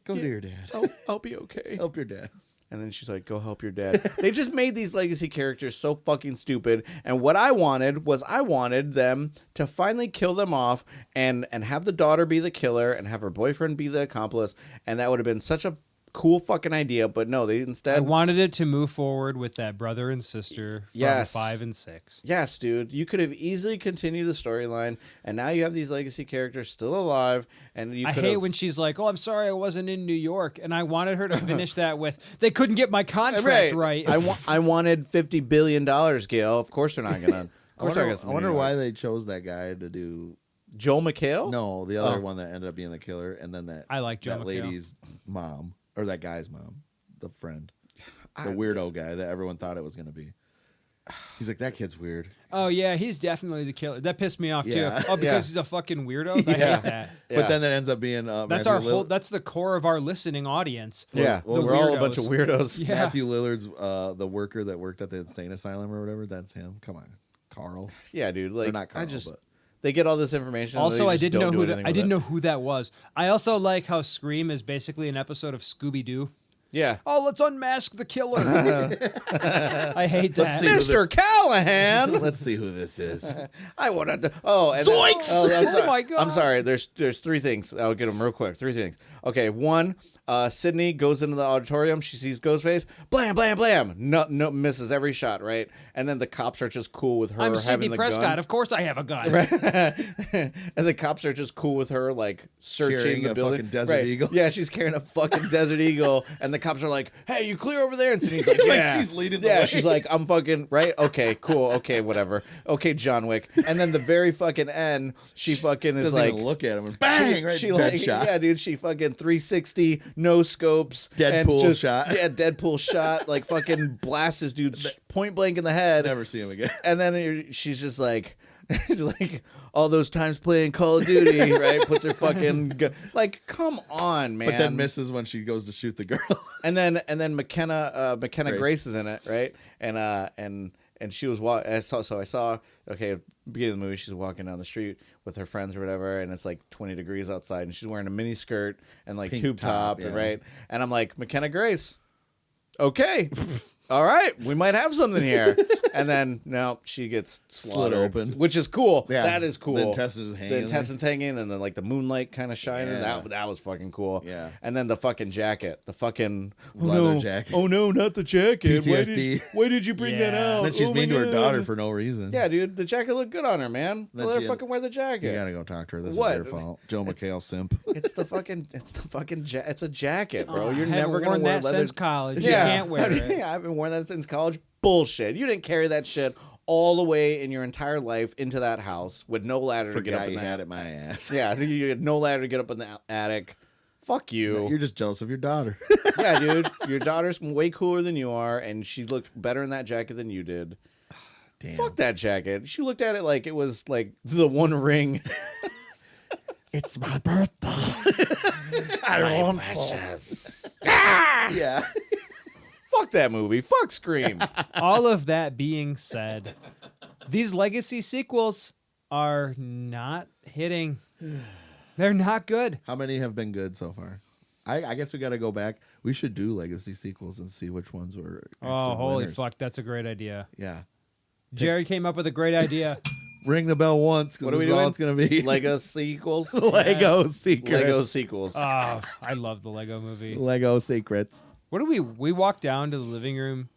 Go to your dad. I'll be okay. Help your dad. And then she's like, go help your dad. They just made these legacy characters so fucking stupid. And what I wanted was them to finally kill them off and have the daughter be the killer and have her boyfriend be the accomplice. And that would have been such a cool fucking idea. But no, they I instead... wanted it to move forward with that brother and sister from Yes. 5 and 6. Yes, dude. You could have easily continued the storyline. And now you have these legacy characters still alive. And you I could hate have... when she's like, "Oh, I'm sorry, I wasn't in New York," and I wanted her to finish that with, "They couldn't get my contract right." I wanted $50 billion, Gail. Of course they're not going to... I wonder why they chose that guy to do. Joel McHale? No, the other one that ended up being the killer, and then I like Joe that McHale. lady's mom, or that guy's mom, the friend, the weirdo guy that everyone thought it was going to be. He's like, that kid's weird. Oh yeah, he's definitely the killer. That pissed me off Yeah. too. Oh, because Yeah. he's a fucking weirdo. I Yeah. hate that. Yeah. But then that ends up being That's Matthew our whole. Lillard. That's the core of our listening audience. Yeah, Well, we're all a bunch of weirdos. Yeah. Matthew Lillard's the worker that worked at the insane asylum or whatever. That's him. Come on, Carl. Yeah, dude. Like, Or not Carl, but they get all this information. and Also, they I just didn't don't know do who anything I with didn't it. know who that was. I also like how Scream is basically an episode of Scooby Doo. Yeah, Oh, let's unmask the killer. I hate that. see. Mr. Callahan. let's see who this is. I wanted to. Oh, and Zoinks! I'm sorry. Oh my God. I'm sorry. There's 3 things. I'll get them real quick. 3 things. Okay, one. Sydney goes into the auditorium. She sees Ghostface. Blam, blam, blam. No, misses every shot. Right, and then the cops are just cool with her I'm having Sidney the Prescott. gun. Of course, I have a gun. And the cops are just cool with her, like searching Carrying the a building. fucking Desert Eagle. Yeah, she's carrying a fucking Desert Eagle, and the cops are like, "Hey, you clear over there?" And Sydney's like, Like "Yeah." she's leading the yeah, way. she's like, "I'm fucking right. Okay, cool. Okay, whatever. Okay, John Wick." And then the very fucking end, she fucking is Doesn't like, even look at him and bang, right? she Dead like, shot. yeah, dude, she fucking 360, no scopes, and Deadpool just, shot. Yeah, Deadpool shot, like fucking blasts this dude point blank in the head. Never see him again. And then she's just like, she's like, all those times playing Call of Duty, right? Puts her fucking like, come on, man. But then misses when she goes to shoot the girl. And then McKenna Grace is in it, right? And she was I saw okay, beginning of the movie, she's walking down the street with her friends or whatever, and it's like 20 degrees outside, and she's wearing a mini skirt and like Pink tube top, top, yeah. right? And I'm like, McKenna Grace, okay. All right, we might have something here. And then, no, she gets slaughtered, open. which is cool. Yeah, that is cool. the intestines hanging. The intestines hanging, and then like the moonlight kind of shining. Yeah. That was fucking cool. Yeah. And then the fucking jacket, the fucking Leather jacket. Oh no, not the jacket. PTSD. Why did you bring that Yeah. out? Then she's Oh, mean my to her God. daughter for no reason. Yeah, dude, the jacket looked good on her, man. Then Let her she- fucking wear the You jacket. gotta go talk to her. This What? is their fault. Joe McHale simp. It's the fucking it's a jacket, bro. Oh, You're I haven't never gonna worn wear that leather. since college. Yeah, You can't wear it. I haven't worn that since college. Bullshit. You didn't carry that shit all the way in your entire life into that house with no ladder to get up Forgot in you the had it my ass. Yeah, you had no ladder to get up in the attic. Fuck you. You're just jealous of your daughter. Yeah, dude. Your daughter's way cooler than you are, and she looked better in that jacket than you did. Damn. Fuck that jacket. She looked at it like it was like the one ring. It's my birthday. I want some. Yeah. Fuck that movie. Fuck Scream. All of that being said, these legacy sequels are not hitting. They're not good. How many have been good so far? I guess we got to go back. We should do legacy sequels and see which ones were. Oh, actual holy winners. fuck. That's a great idea. Yeah. Jared came up with a great idea. Ring the bell once. What are we All doing? it's gonna be Lego sequels. Lego secrets. Lego sequels. Oh, I love the Lego movie. Lego secrets. What did we walked down to the living room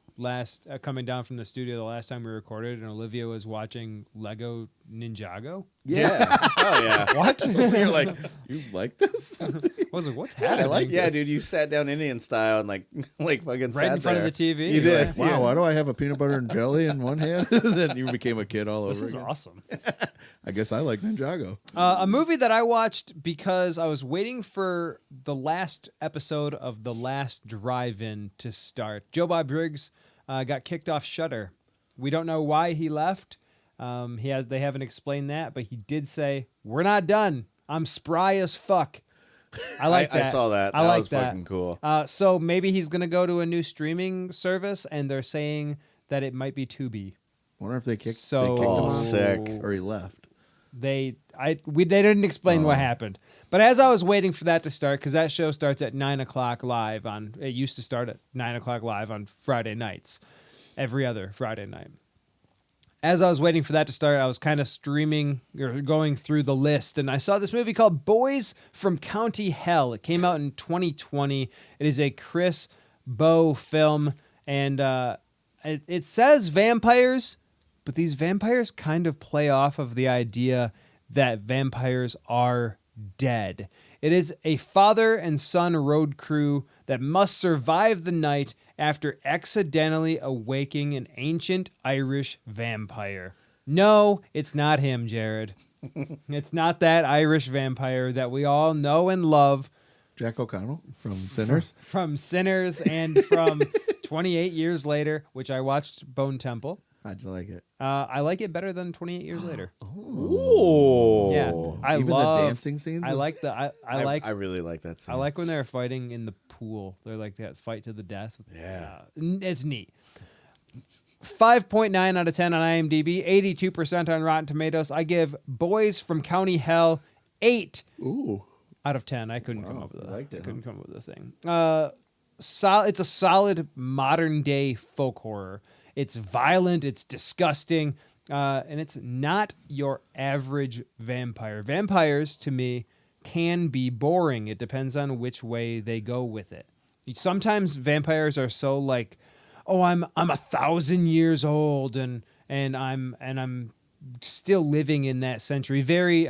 coming down from the studio the last time we recorded, and Olivia was watching Lego Ninjago. Yeah. Oh yeah. What? You're like, you like this? I was like, what's happening? I like Yeah, dude, you sat down Indian style and like fucking sat Right in front of there. the TV. You did. Like, Wow, Yeah. why do I have a peanut butter and jelly in one hand? Then you became a kid all over This is again. awesome. I guess I like Ninjago. A movie that I watched because I was waiting for the last episode of The Last Drive-In to start. Joe Bob Briggs got kicked off Shudder. We don't know why he left. They haven't explained that, but he did say, "We're not done. I'm spry as fuck." I like that. I saw that. I That like was that. fucking cool. So maybe he's gonna go to a new streaming service, and they're saying that it might be Tubi. Wonder if they kicked, So they kicked him Oh, out sick. or he left. They didn't explain what happened. But as I was waiting for that to start, because that show starts at 9:00 live on. It used to start at 9:00 live on Friday nights, every other Friday night. As I was waiting for that to start, I was kind of streaming or going through the list, and I saw this movie called Boys from County Hell. It came out in 2020. It is a Chris Bow film, and it says vampires, but these vampires kind of play off of the idea that vampires are dead. It is a father and son road crew that must survive the night after accidentally awaking an ancient Irish vampire. No, it's not him, Jared. It's not that Irish vampire that we all know and love Jack O'Connell from Sinners. from Sinners and from 28 Years Later, which I watched Bone Temple. How'd you like it? I like it better than 28 Years Later. Ooh. Yeah, I Even love the dancing scenes. I like the I really like that scene. I like when they're fighting in the pool. They're like that fight to the death. Yeah. It's neat. 5.9 out of 10 on IMDb, 82% on Rotten Tomatoes. I give Boys from County Hell 8 Ooh. out of 10. I couldn't come Wow, up with I liked it, couldn't come up with a thing. It's a solid modern day folk horror. It's violent, it's disgusting, and it's not your average vampire. Vampires, to me, can be boring. It depends on which way they go with it. Sometimes vampires are so like, oh, I'm 1,000 years old and I'm still living in that century. Very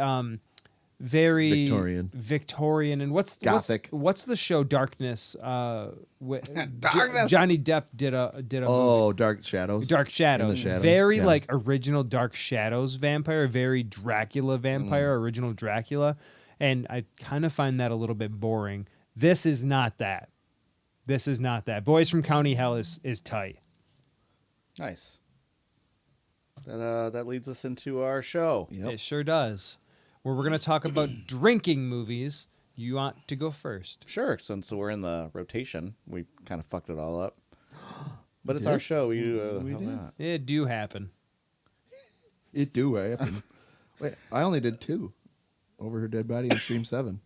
very Victorian. And what's Gothic. What's the show Darkness? Darkness. Johnny Depp did a movie. Dark Shadows. Dark Shadows. In the Shadows, Very yeah. like original Dark Shadows vampire, very Dracula vampire, original Dracula. And I kind of find that a little bit boring. This is not that. Boys from County Hell is tight. Nice. That leads us into our show. Yep. It sure does. Where we're going to talk about drinking movies. You want to go first? Sure, since we're in the rotation, we kind of fucked it all up. But it's our show. We did. not? It do happen. It do happen. Wait, I only did 2. Over Her Dead Body and Scream 7.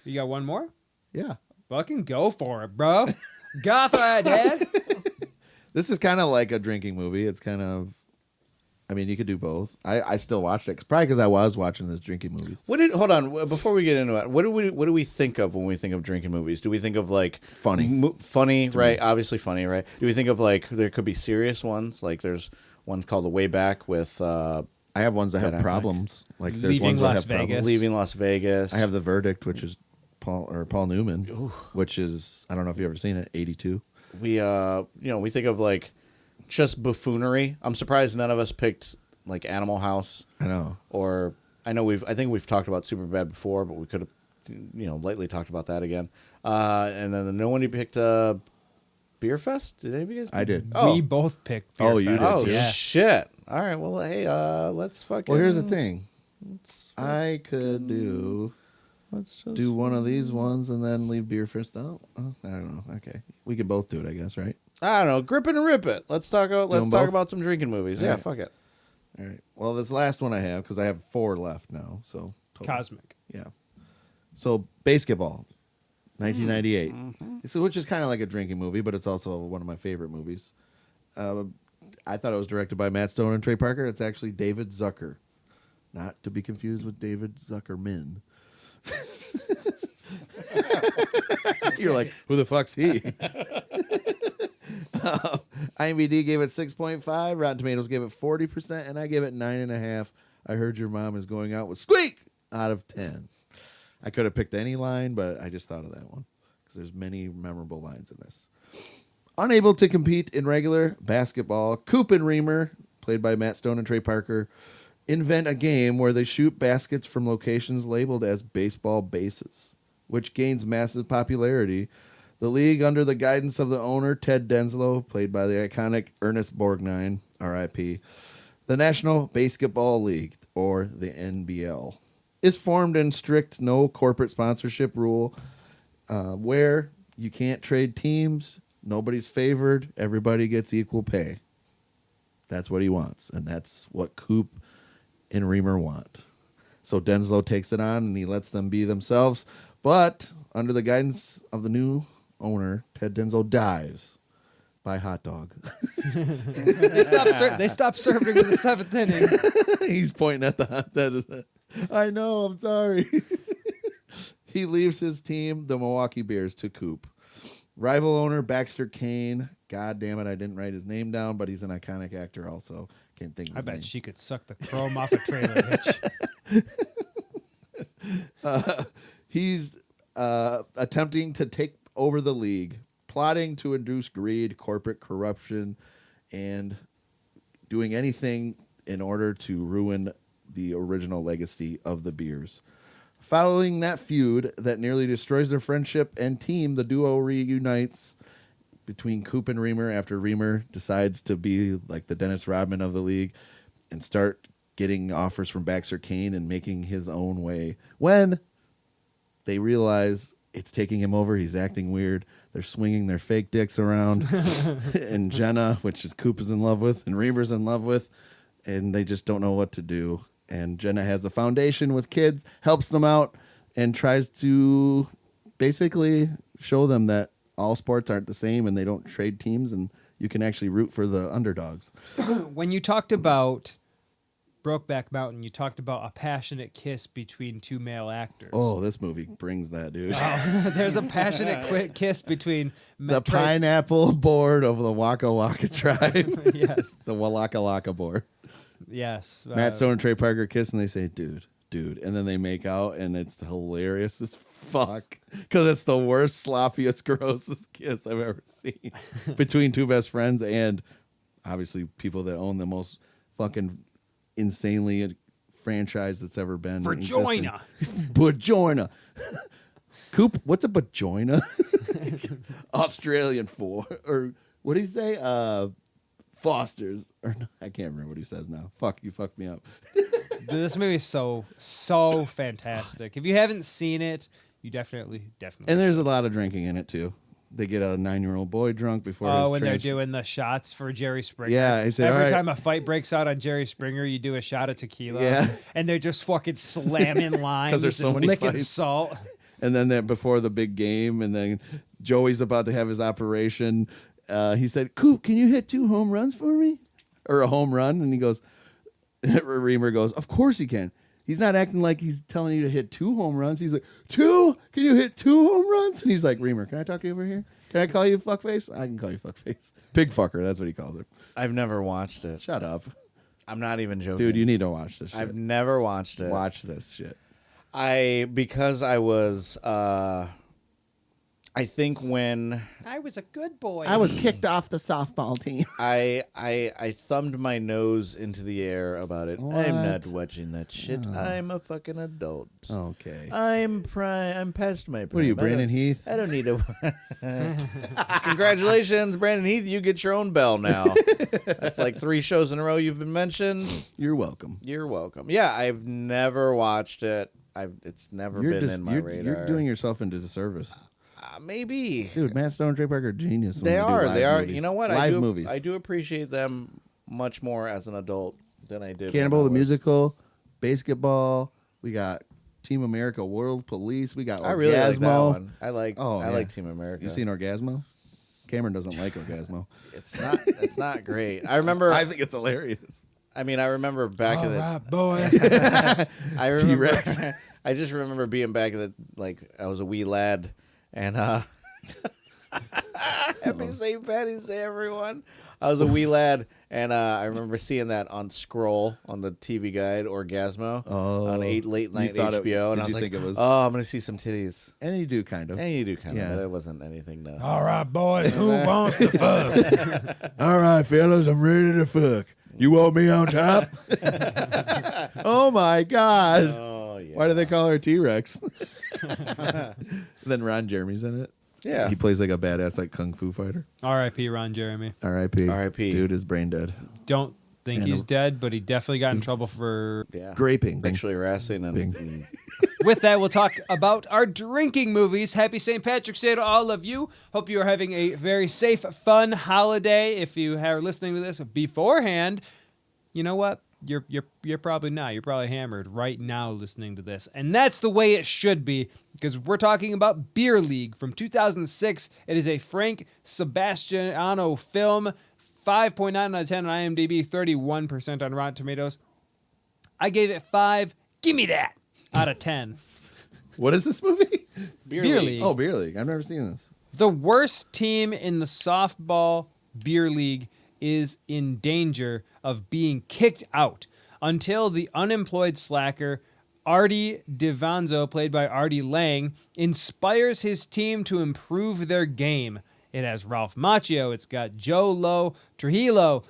You got one more? Yeah. Fucking go for it, bro. Go for it, Dad. This is kind of like a drinking movie. It's kind of, I mean, you could do both. I still watched it, probably because I was watching this drinking movies. Hold on, before we get into it, what do we think of when we think of drinking movies? Do we think of like Funny. Funny, right? Obviously funny, right? Do we think of like there could be serious ones? Like there's one called The Way Back with I have ones that have Ben Affleck. problems. Like there's Leaving ones that Las have Vegas. problems. Leaving Las Vegas. I have The Verdict, which is Paul Newman, which is, I don't know if you've ever seen it, 82. We we think of like just buffoonery. I'm surprised none of us picked like Animal House. I know. Or I think we've talked about Superbad before, but we could have lightly talked about that again. And then no one picked Beer Fest. Did any of you guys? I did. Oh. We both picked Beer Oh, you Fest. did Oh too. Yeah. shit! All right. Well, hey, let's fucking. Well, here's the thing. I could do one of these ones and then leave Beer Fest out. Oh, I don't know. Okay, we can both do it, I guess, right? I don't know. Grip it and rip it. Let's talk both? about some drinking movies. All Yeah, right. fuck it. All right. Well, this last one I have, because I have 4 left now. So Cosmic. Mm-hmm. Yeah. So BASEketball, 1998. So, which is kind of like a drinking movie, but it's also one of my favorite movies. I thought it was directed by Matt Stone and Trey Parker. It's actually David Zucker, not to be confused with David Zuckerman. You're like, who the fuck's he? IMDb gave it 6.5. Rotten Tomatoes gave it 40%, and I gave it 9.5. I heard your mom is going out with Squeak out of 10. I could have picked any line, but I just thought of that one because there's many memorable lines in this. Unable to compete in regular basketball, Coop and Reamer, played by Matt Stone and Trey Parker, invent a game where they shoot baskets from locations labeled as baseball bases, which gains massive popularity. The league, under the guidance of the owner, Ted Denslow, played by the iconic Ernest Borgnine, R.I.P., the National Basketball League, or the NBL, is formed in strict no corporate sponsorship rule where you can't trade teams, nobody's favored, everybody gets equal pay. That's what he wants, and that's what Coop and Reamer want. So Denslow takes it on, and he lets them be themselves, but under the guidance of the new owner, Ted Denslow dies by hot dog. They stopped serving in the 7th inning. He's pointing at the hot dog. I know, I'm sorry. He leaves his team, the Milwaukee Bears, to Coop. Rival owner Baxter Kane. God damn it, I didn't write his name down, but he's an iconic actor also. Can't think of I his bet name. she could suck the chrome off a trailer hitch. He's attempting to take over the league, plotting to induce greed, corporate corruption, and doing anything in order to ruin the original legacy of the Beers. Following that feud that nearly destroys their friendship and team, the duo reunites between Coop and Reamer after Reamer decides to be like the Dennis Rodman of the league and start getting offers from Baxter Kane and making his own way. When they realize it's taking him over, he's acting weird. They're swinging their fake dicks around. And Jenna, which is Coop is in love with and Reamer's in love with, and they just don't know what to do. And Jenna has a foundation with kids, helps them out, and tries to basically show them that all sports aren't the same and they don't trade teams and you can actually root for the underdogs. When you talked about Brokeback Mountain, you talked about a passionate kiss between 2 male actors. Oh, this movie brings that, dude. There's a passionate kiss between The pineapple board of the Waka Waka tribe. Yes. The Wallaka Laka board. Yes. Matt Stone and Trey Parker kiss and they say, dude, dude. And then they make out, and it's hilarious as fuck because it's the worst, sloppiest, grossest kiss I've ever seen between two best friends and obviously people that own the most fucking insanely franchise that's ever been. Vagina. Vagina. Coop, what's a vagina? Australian for, or what do you say? Foster's, or no, I can't remember what he says now. Fuck, you fucked me up. This movie is so fantastic. If you haven't seen it, you definitely. And there's a lot of drinking in it too. They get a 9-year-old boy drunk before. Oh, when they're doing the shots for Jerry Springer. Yeah, he said, every "All right." time a fight breaks out on Jerry Springer, you do a shot of tequila. Yeah. And they're just fucking slamming lines 'Cause there's so and many licking fights. salt. And then before the big game, and then Joey's about to have his operation. He said, "Coop, can you hit 2 home runs for me, or a home run?" And he goes, Reamer goes, "Of course he can." He's not acting like he's telling you to hit 2 home runs. He's like, 2? Can you hit 2 home runs? And he's like, "Reamer, can I talk to you over here? Can I call you fuckface? I can call you fuckface. Pig fucker, that's what he calls it." I've never watched it. Shut up. I'm not even joking. Dude, you need to watch this shit. I've never watched it. Watch this shit. Because I was, I think when I was a good boy. I was kicked off the softball team. I thumbed my nose into the air about it. What? I'm not watching that shit. I'm a fucking adult. Okay. I'm past my prime. What are you, Brandon Heath? I don't need to. Congratulations, Brandon Heath. You get your own bell now. That's like 3 shows in a row you've been mentioned. You're welcome. You're welcome. Yeah, I've never watched it. It's never been in my radar. You're doing yourself into disservice. Maybe. Dude, Matt Stone and Trey Parker are genius. They are. Movies. You know what? Live movies. I do appreciate them much more as an adult than I did. Cannibal when the I was- Musical, BASEketball. We got Team America, World Police. We got Orgasmo. I really like that one. I like yeah. Team America. You seen Orgasmo? Cameron doesn't like Orgasmo. It's not great. I remember. I think it's hilarious. I mean, I remember back in the. Right, boys. I remember. T-Rex. I just remember being back in the I was a wee lad, and happy St. Patty's Day, everyone. I was a wee lad, and I remember seeing that on Scroll on the TV guide, Orgasmo, on late night HBO, and I was like, "Oh, I'm gonna see some titties." And you do kind of. And you do kind Yeah. of. But it wasn't anything to. All right, boys. Who wants to fuck? All right, fellas, I'm ready to fuck. You want me on top? Oh my God! Oh yeah. Why do they call her T-Rex? Then Ron Jeremy's in it. Yeah. He plays like a badass, like kung fu fighter. R.I.P. Ron Jeremy. R.I.P. R.I.P. Dude is brain dead. Don't think And he's a- dead, but he definitely got in trouble for. Yeah. Graping. Sexually harassing and. Bing. With that, we'll talk about our drinking movies. Happy St. Patrick's Day to all of you. Hope you are having a very safe, fun holiday. If you are listening to this beforehand, you know what? You're probably not. You're probably hammered right now listening to this. And that's the way it should be, because we're talking about Beer League from 2006. It is a Frank Sebastiano film, 5.9 out of 10 on IMDb, 31% on Rotten Tomatoes. I gave it 5. Give me that out of 10. What is this movie? Beer League. Oh, Beer League. I've never seen this. The worst team in the softball beer league is in danger of being kicked out until the unemployed slacker Artie Divanzo, played by Artie Lang, inspires his team to improve their game. It has Ralph Macchio, it's got Joe Lo Trujillo,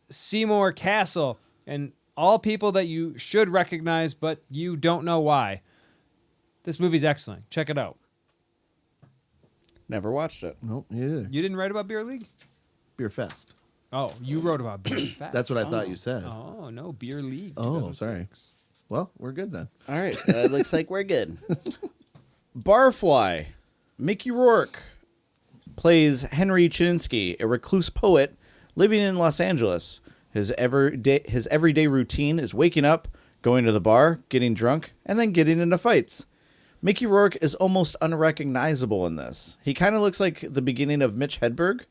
Seymour Castle, and all people that you should recognize, but you don't know why. This movie's excellent. Check it out. Never watched it. Nope, neither. You didn't write about Beer League? Beer Fest. Oh, you wrote about Beer Fest. That's what I thought you said. Oh, no, Beer League. Oh, 2006. Well, we're good then. All right. Looks like we're good. Barfly. Mickey Rourke plays Henry Chininsky, a recluse poet living in Los Angeles. His everyday routine is waking up, going to the bar, getting drunk, and then getting into fights. Mickey Rourke is almost unrecognizable in this. He kind of looks like the beginning of Mitch Hedberg.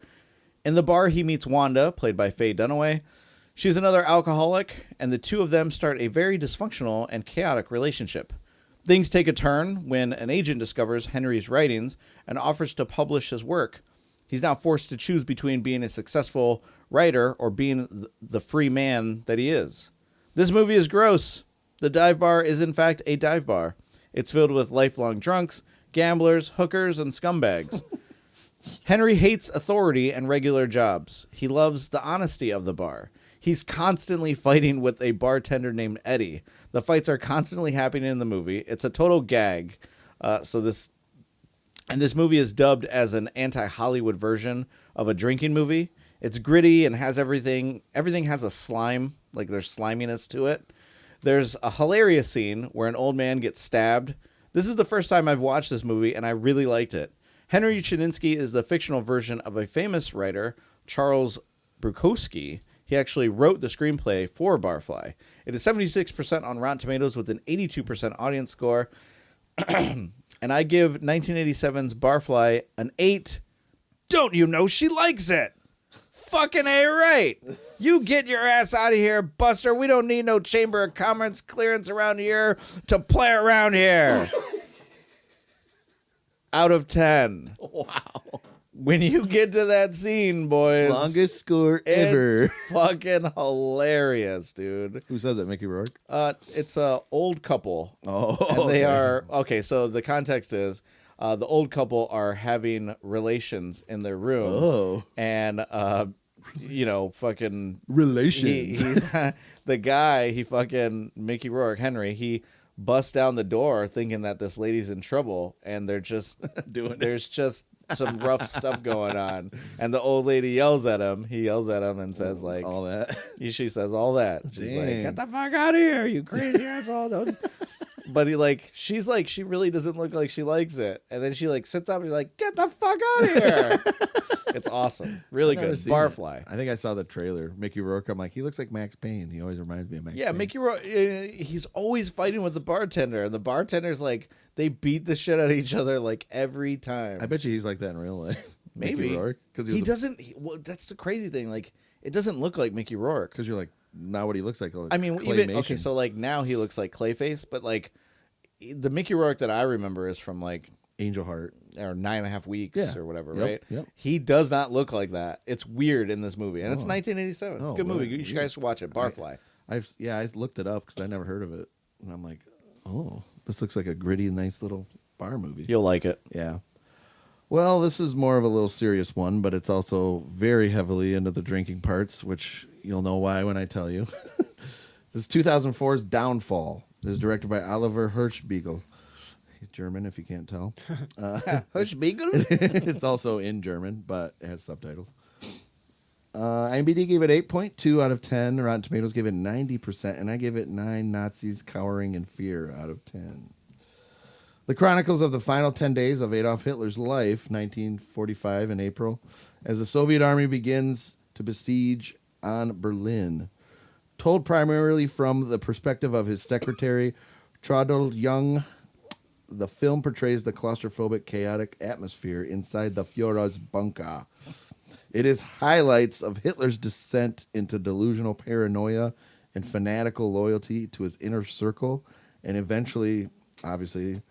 In the bar, he meets Wanda, played by Faye Dunaway. She's another alcoholic, and the two of them start a very dysfunctional and chaotic relationship. Things take a turn when an agent discovers Henry's writings and offers to publish his work. He's now forced to choose between being a successful writer or being the free man that he is. This movie is gross. The dive bar is in fact a dive bar. It's filled with lifelong drunks, gamblers, hookers, and scumbags. Henry hates authority and regular jobs. He loves the honesty of the bar. He's constantly fighting with a bartender named Eddie. The fights are constantly happening in the movie. It's a total gag. This movie is dubbed as an anti-Hollywood version of a drinking movie. It's gritty and has everything. Everything has a slime, like there's sliminess to it. There's a hilarious scene where an old man gets stabbed. This is the first time I've watched this movie, and I really liked it. Henry Chininsky is the fictional version of a famous writer, Charles Bukowski. He actually wrote the screenplay for Barfly. It is 76% on Rotten Tomatoes with an 82% audience score. And I give 1987's Barfly an 8. Don't you know she likes it? Fucking A right. You get your ass out of here, Buster. We don't need no Chamber of Commerce clearance around here to play around here. Out of 10. Wow. When you get to that scene, boys. Longest score ever. It's fucking hilarious, dude. Who says that, Mickey Rourke? It's a old couple. Oh. And they are... Okay, so the context is the old couple are having relations in their room. Oh. And, fucking... Relations. He's the guy, Mickey Rourke, Henry, he busts down the door thinking that this lady's in trouble, and they're just... There's just some rough stuff going on, and the old lady yells at him. He yells at him and says like all that. She says all that. She's like, Dang. "Get the fuck out of here, you crazy asshole!" Don't. But she's like, she really doesn't look like she likes it, and then she like sits up and she's like, "Get the fuck out of here!" It's awesome, really good. Barfly. I think I saw the trailer. Mickey Rourke. I'm like, he looks like Max Payne. He always reminds me of Max. Yeah, Payne. Mickey Rourke. He's always fighting with the bartender, and the bartender's like, they beat the shit out of each other like every time. I bet you he's like that in real life. Maybe because he doesn't. That's the crazy thing. Like, it doesn't look like Mickey Rourke. Because you're like, not what he looks like. I mean, even okay. So like now he looks like Clayface, but like the Mickey Rourke that I remember is from like Angel Heart or 9.5 Weeks or whatever, Yep, right? yep. He does not look like that. It's weird in this movie, and it's 1987. It's a good movie. You guys should watch it. Barfly. I looked it up because I never heard of it, and I'm like, oh, this looks like a gritty, nice little bar movie. You'll like it. Yeah. Well, this is more of a little serious one, but it's also very heavily into the drinking parts, which you'll know why when I tell you. This is 2004's Downfall. It is directed by Oliver Hirschbiegel. He's German, if you can't tell. Hirschbiegel? It's also in German, but it has subtitles. IMDb gave it 8.2 out of 10. Rotten Tomatoes gave it 90%, and I gave it 9 Nazis cowering in fear out of 10. The chronicles of the final 10 days of Adolf Hitler's life, 1945 in April, as the Soviet army begins to besiege on Berlin. Told primarily from the perspective of his secretary, Traudl Jung, the film portrays the claustrophobic, chaotic atmosphere inside the Führer's bunker. It is highlights of Hitler's descent into delusional paranoia and fanatical loyalty to his inner circle, and eventually, obviously,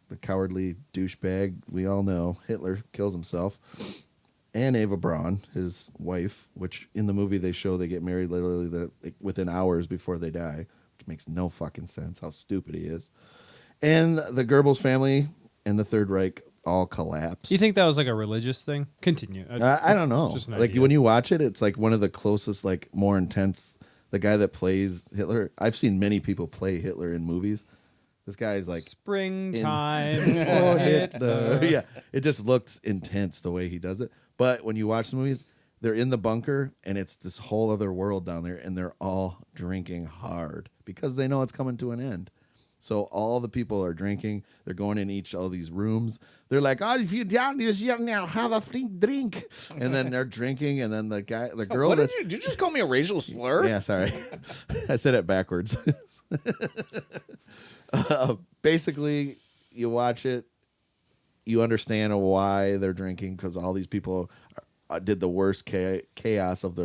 the cowardly douchebag we all know, Hitler, kills himself. And Eva Braun, his wife, which in the movie they show they get married literally within hours before they die, which makes no fucking sense how stupid he is. And the Goebbels family and the Third Reich all collapse. Do you think that was like a religious thing? Continue. I don't know. Just an like idea. when you watch it, it's like one of the closest, like more intense. The guy that plays Hitler, I've seen many people play Hitler in movies. This guy's like springtime for Hitler. Yeah, it just looks intense the way he does it. But when you watch the movies, they're in the bunker and it's this whole other world down there, and they're all drinking hard because they know it's coming to an end. So all the people are drinking. They're going in all these rooms. They're like, "Oh, if you're down here now, have a free drink." And then they're drinking, and then the girl. What did you just call me a racial slur? Yeah, sorry, I said it backwards. Basically, you watch it, you understand why they're drinking, because all these people did the worst chaos of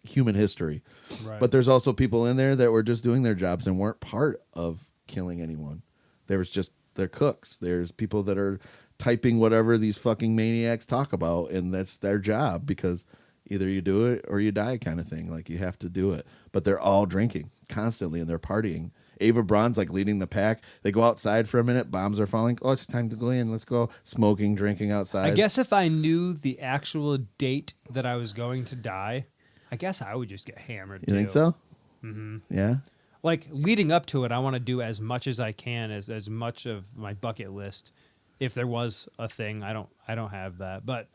human history. Right. But there's also people in there that were just doing their jobs and weren't part of killing anyone. There was just they're cooks. There's people that are typing whatever these fucking maniacs talk about, and that's their job, because either you do it or you die kind of thing. Like, you have to do it. But they're all drinking constantly, and they're partying. Ava Braun's like leading the pack. They go outside for a minute. Bombs are falling. Oh, it's time to go in. Let's go. Smoking, drinking outside. I guess if I knew the actual date that I was going to die, I guess I would just get hammered. You too. think so? Mm-hmm. Yeah. Like leading up to it, I want to do as much as I can, as much of my bucket list. If there was a thing, I don't have that. But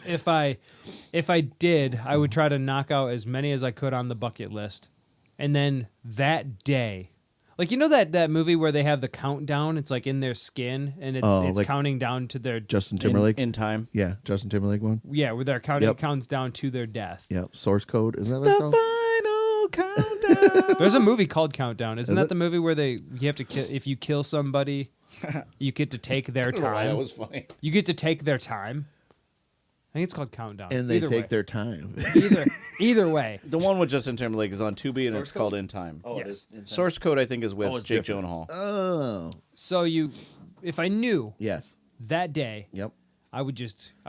if I did, I would try to knock out as many as I could on the bucket list, and then that day, like that movie where they have the countdown. It's like in their skin, and it's like counting down to their Justin Timberlake in time. Yeah, Justin Timberlake one. Yeah, where they're counting counts down to their death. Yep. Source code. Isn't that what it's called? Final countdown. There's a movie called Countdown. Isn't Is that it? the movie where you have to kill if you kill somebody, you get to take their time. That was funny. You get to take their time. I think it's called Countdown. And they Either take way. their time. Either way. The one with Justin Timberlake is on Tubi, and Source it's code? called In Time. Oh, Yes. it is. In time. Source Code, I think, is with it's Jake different. Gyllenhaal. Oh. So if I knew Yes. that day, Yep. I would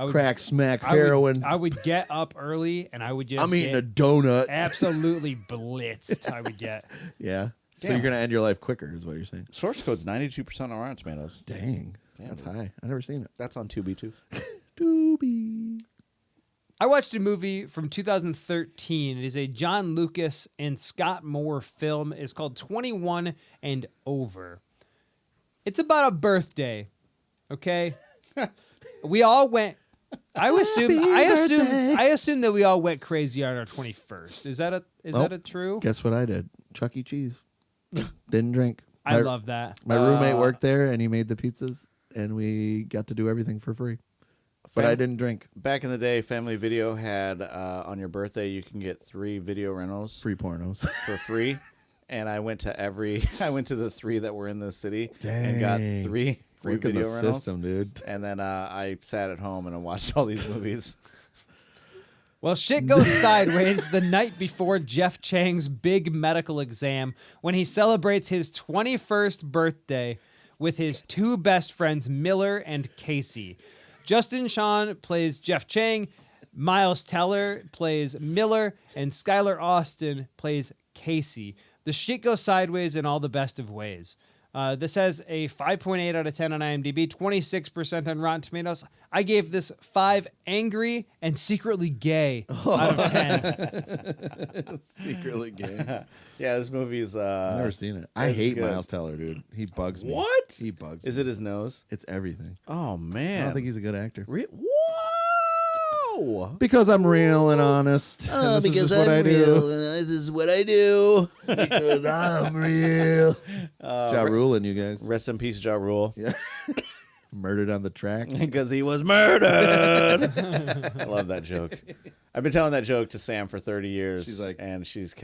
Crack, smack, I would- heroin. I would get up early and I would just I'm eating a get donut. absolutely blitzed. I would get. Yeah. So Damn. you're gonna end your life quicker, is what you're saying. Source Code's 92% on Rotten Tomatoes. Dang. Damn, That's dude. high. I've never seen it. That's on Tubi, too. Doobie. I watched a movie from 2013. It is a John Lucas and Scott Moore film. It's called 21 and Over. It's about a birthday, okay? We all went. I assume that we all went crazy on our 21st. Is that a true? Guess what I did? Chuck E. Cheese. Didn't drink. I love that. My roommate worked there, and he made the pizzas, and we got to do everything for free. But I didn't drink. Back in the day, Family Video had, on your birthday, you can get 3 video rentals Free pornos. for free. And I went to the 3 that were in the city and got 3 free Work in video the rentals. system, dude. And then I sat at home and I watched all these movies. Well, shit goes sideways the night before Jeff Chang's big medical exam when he celebrates his 21st birthday with his 2 best friends, Miller and Casey. Justin Shawn plays Jeff Chang, Miles Teller plays Miller, and Skylar Austin plays Casey. The shit goes sideways in all the best of ways. This has a 5.8 out of 10 on IMDb, 26% on Rotten Tomatoes. I gave this 5 angry and secretly gay out of 10. Secretly gay. Yeah, this movie's... I've never seen it. I it's hate good. Miles Teller, dude. He bugs me. What? He bugs Is me. it his nose? It's everything. Oh, I man. don't think he's a good actor. Whoa! Because I'm real and honest. Oh, and this because is what I'm I real, do. and this is what I do. Because I'm real. Ja Rule and you guys. Rest in peace, Ja Rule. Yeah. Murdered on the track. Because he was murdered. I love that joke. I've been telling that joke to Sam for 30 years. She's like- and she's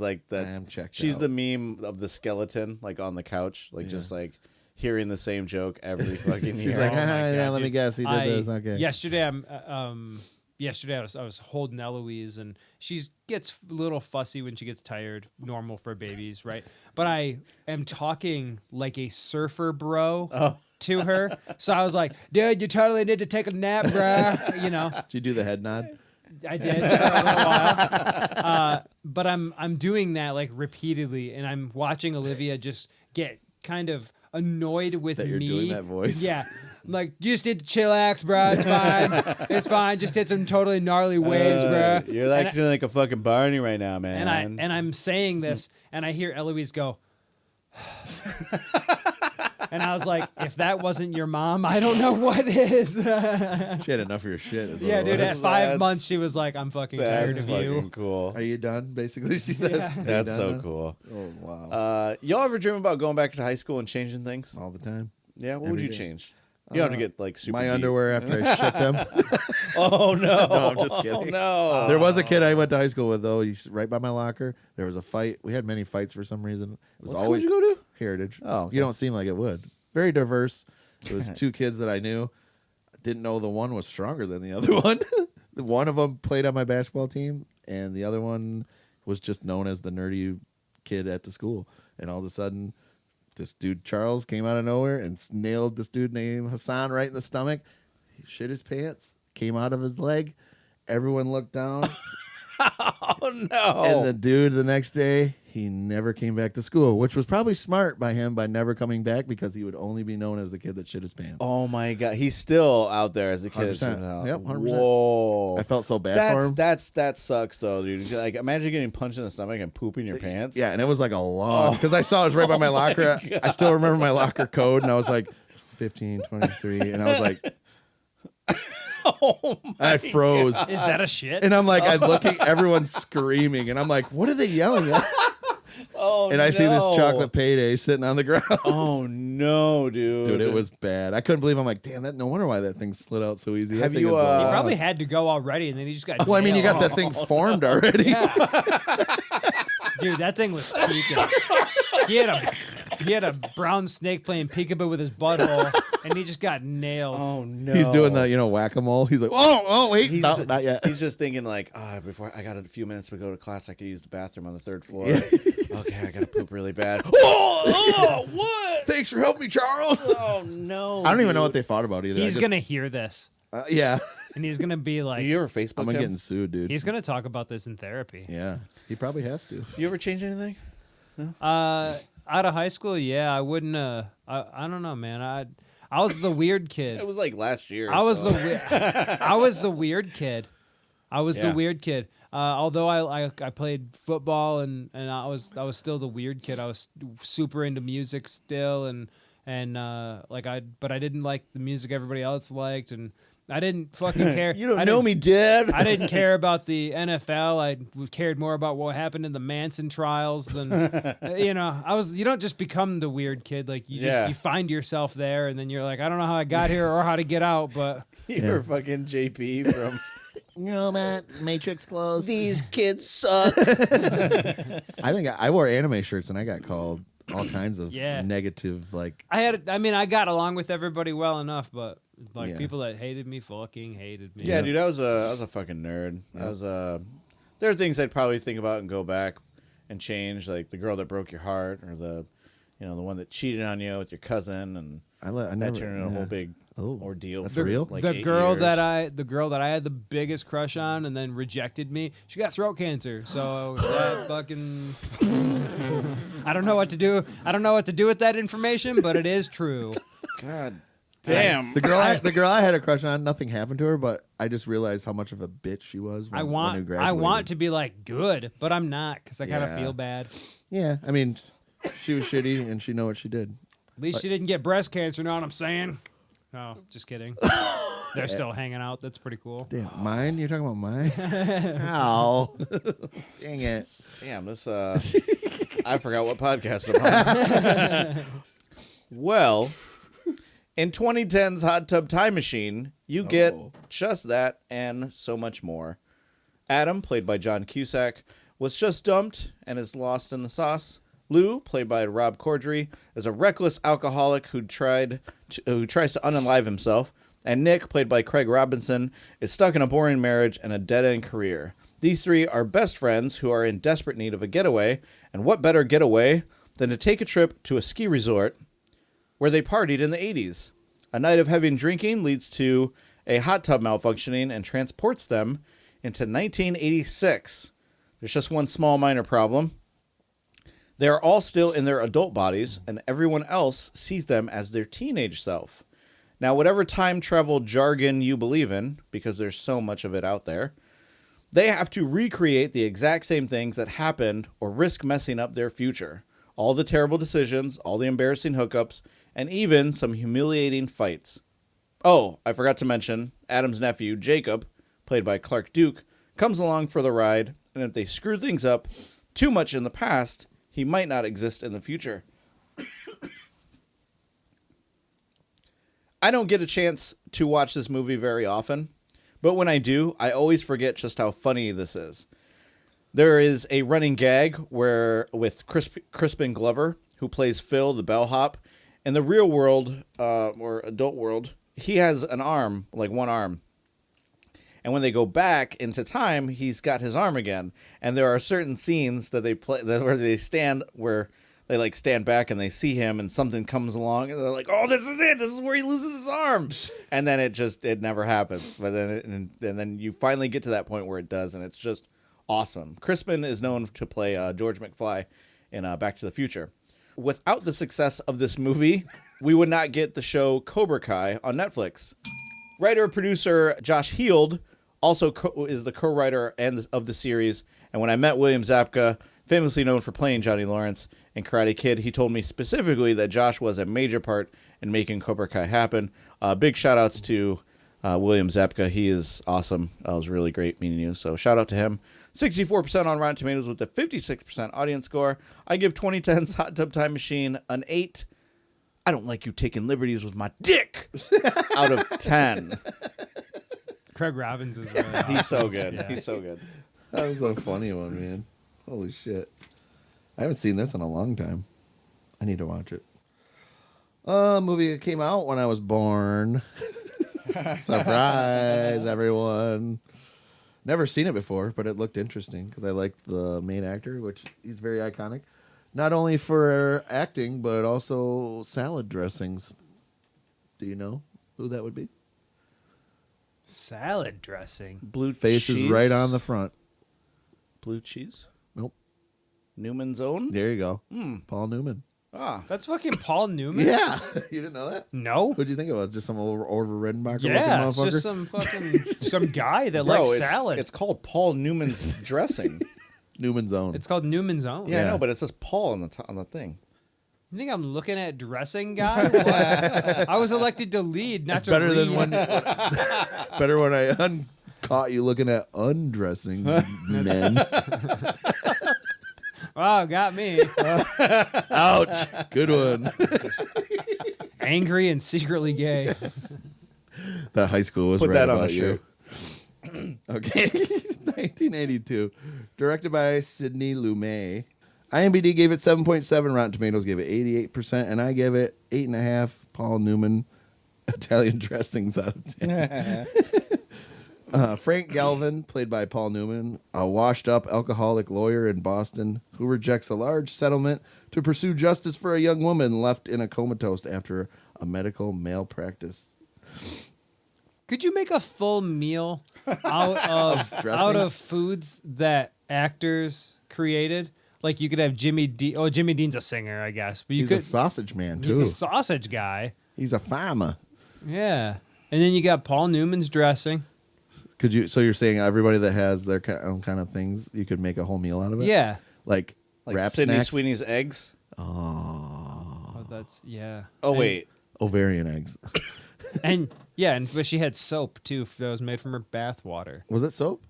like that. I'm checked She's out. the meme of the skeleton, like on the couch, like just like hearing the same joke every fucking year. She's like, Oh my yeah, God, let me dude. guess. He did this. Okay. Yesterday I was holding Eloise and she gets a little fussy when she gets tired, normal for babies, right? But I am talking like a surfer bro to her. So I was like, dude, you totally need to take a nap, bruh. You know, Did you do the head nod? I did for a little while. But I'm doing that like repeatedly and I'm watching Olivia just get kind of annoyed with That you're me. doing that voice? Yeah. I'm like, you just need to chillax, bro. It's fine. It's fine. Just hit some totally gnarly waves, bro. You're acting like a fucking Barney right now, man. And I'm saying this, and I hear Eloise go, and I was like, if that wasn't your mom, I don't know what is. She had enough of your shit. is what Yeah, it dude. was. At 5 That's- months, she was like, I'm fucking tired That's of fucking you. cool. Are you done? Basically, she said. Yeah. Are you That's so done? cool. Oh wow! Y'all ever dream about going back to high school and changing things? All the time. Yeah, what every would you day. change? You don't have to get like super My deep. underwear after I shit them. Oh no! No, I'm just kidding. Oh, no. There was a kid I went to high school with though. He's right by my locker. There was a fight. We had many fights for some reason. It was What school always did you go to? Heritage. Oh, okay. You don't seem like it would. Very diverse. It was 2 kids that I knew. Didn't know the one was stronger than the other one. One of them played on my basketball team, and the other one was just known as the nerdy kid at the school. And all of a sudden, this dude Charles came out of nowhere and nailed this dude named Hassan right in the stomach. He shit his pants, came out of his leg. Everyone looked down. Oh no! And the dude the next day, he never came back to school, which was probably smart by him by never coming back because he would only be known as the kid that shit his pants. Oh my god, he's still out there as a kid. 100%. Yep, 100%. Whoa, I felt so bad for him. That sucks though, dude. Like, imagine getting punched in the stomach and pooping your pants. Yeah, and it was like a long because I saw it was right by my locker. I still remember my locker code, and I was like 15, 23, and I was like, Oh my I froze. Is that a shit? And I'm like, I'm looking, everyone's screaming, and I'm like, what are they yelling at? Oh, And I see this no. chocolate payday sitting on the ground. Oh no, dude. Dude, it was bad. I couldn't believe. I'm like, damn, that. No wonder why that thing slid out so easy. Have That thing you, is He long. probably had to go already, and then he just got. Well, I mean, you got nailed. that thing formed already. Yeah. Dude, that thing was peeking. He had a brown snake playing peekaboo with his butthole, and he just got nailed. Oh no. He's doing the whack-a-mole. He's like, oh, wait, He's no, not yet. He's just thinking like, before I got a few minutes to go to class, I could use the bathroom on the 3rd floor. Okay, I gotta poop really bad. Oh, what? Thanks for helping me, Charles. Oh no. I don't even know what they fought about either. He's gonna hear this, yeah. and he's gonna be like, You ever Facebook I'm him? getting sued, dude. he's gonna talk about this in therapy. Yeah, he probably has to. You ever change anything? Out of high school, yeah, I wouldn't. I don't know, man. I was the weird kid. It was like last year. I was so. I was the weird kid. I was the Yeah. weird kid. Although I played football and I was still the weird kid. I was super into music still and but I didn't like the music everybody else liked, and I didn't fucking care. You don't I know didn't- me, Dad. I didn't care about the NFL. I cared more about what happened in the Manson trials than you don't just become the weird kid. Like you find yourself there, and then you're like, I don't know how I got here or how to get out, but You're fucking JP from You know, Matt, Matrix clothes. These Kids Suck. I think I wore anime shirts and I got called all kinds of Yeah. negative, like, I got along with everybody well enough, but like Yeah. people that hated me fucking hated me. Yeah, dude, I was a fucking nerd. I was there are things I'd probably think about and go back and change, like the girl that broke your heart, or the one that cheated on you with your cousin, and I that never turned into a whole big ordeal. That's for, real? Like the 8 girl years. that I had the biggest crush on and then rejected me. She got throat cancer. So that fucking I don't know what to do. I don't know what to do with that information, but it is true. God damn. The girl I had a crush on, nothing happened to her, but I just realized how much of a bitch she was. When, I when we want graduated. to be like good, but I'm not because I kind of Yeah. feel bad. Yeah, I mean, she was shitty and she know what she did. At least she didn't get breast cancer. Know what I'm saying? No, just kidding. They're still hanging out. That's pretty cool. Damn, mine? You're talking about mine? Ow. Dang it. Damn, this I forgot what podcast I'm on. Well, in 2010's Hot Tub Time Machine, you get just that and so much more. Adam, played by John Cusack, was just dumped and is lost in the sauce. Lou, played by Rob Corddry, is a reckless alcoholic who tries to unalive himself. And Nick, played by Craig Robinson, is stuck in a boring marriage and a dead-end career. These three are best friends who are in desperate need of a getaway, and what better getaway than to take a trip to a ski resort where they partied in the 80s. A night of heavy drinking leads to a hot tub malfunctioning and transports them into 1986. There's just one small minor problem. They are all still in their adult bodies, and everyone else sees them as their teenage self. Now, whatever time travel jargon you believe in, because there's so much of it out there, they have to recreate the exact same things that happened or risk messing up their future. All the terrible decisions, all the embarrassing hookups, and even some humiliating fights. Oh, I forgot to mention, Adam's nephew, Jacob, played by Clark Duke, comes along for the ride, and if they screw things up too much in the past, he might not exist in the future. I don't get a chance to watch this movie very often, but when I do, I always forget just how funny this is. There is a running gag with Crispin Glover, who plays Phil the bellhop. In the real world, or adult world, he has an arm, like one arm. And when they go back into time, he's got his arm again. And there are certain scenes that they play where they stand back and they see him, and something comes along, and they're like, "Oh, this is it! This is where he loses his arm." And then it never happens. But then and then you finally get to that point where it does, and it's just awesome. Crispin is known to play George McFly in Back to the Future. Without the success of this movie, we would not get the show Cobra Kai on Netflix. Writer-producer Josh Heald also is the co-writer of the series, and when I met William Zabka, famously known for playing Johnny Lawrence in Karate Kid, he told me specifically that Josh was a major part in making Cobra Kai happen. Big shout-outs to William Zabka. He is awesome. It was really great meeting you, so shout out to him. 64% on Rotten Tomatoes with a 56% audience score. I give 2010's Hot Tub Time Machine an 8. I don't like you taking liberties with my dick out of 10. Craig Robbins is really awesome. He's so good. Yeah. He's so good. That was a funny one, man. Holy shit. I haven't seen this in a long time. I need to watch it. Movie that came out when I was born. Surprise, everyone. Never seen it before, but it looked interesting because I liked the main actor, which he's very iconic. Not only for acting, but also salad dressings. Do you know who that would be? Salad dressing. Blue Face cheese. is right on the front. Blue cheese? Nope. Newman's Own? There you go. Paul Newman. Ah. That's fucking Paul Newman? Yeah. You didn't know that? No? What'd you think it was? Just some old Orville Redenbacher Yeah, it's looking motherfucker? just some fucking some guy that Bro, likes it's, salad. it's called Paul Newman's Dressing. Newman's Own. It's called Newman's Own. Yeah, I Yeah. know, but it says Paul on the thing. You think I'm looking at dressing guy? What? I was elected to lead, not to better read. than when better when I caught you looking at undressing men. Wow, got me. Ouch. Good one. Angry and secretly gay. That high school was Put right that on about a you. Okay. 1982. Directed by Sidney Lumet. IMDb gave it 7.7. Rotten Tomatoes gave it 88%. And I give it 8.5 Paul Newman Italian dressings out of 10. Frank Galvin, played by Paul Newman, a washed-up alcoholic lawyer in Boston who rejects a large settlement to pursue justice for a young woman left in a comatose after a medical malpractice. Could you make a full meal out dressing? of foods that actors created? Like you could have Jimmy Dean. Oh, Jimmy Dean's a singer, I guess. But you He's could. a sausage man, too. He's a sausage guy. He's a farmer. Yeah, and then you got Paul Newman's dressing. Could you? So you're saying everybody that has their own kind of things, you could make a whole meal out of it? Yeah. Like wrap Sydney snacks? Sweeney's eggs. Oh, that's Oh, And- wait. Ovarian eggs. And yeah, but she had soap too that was made from her bath water. Was it soap?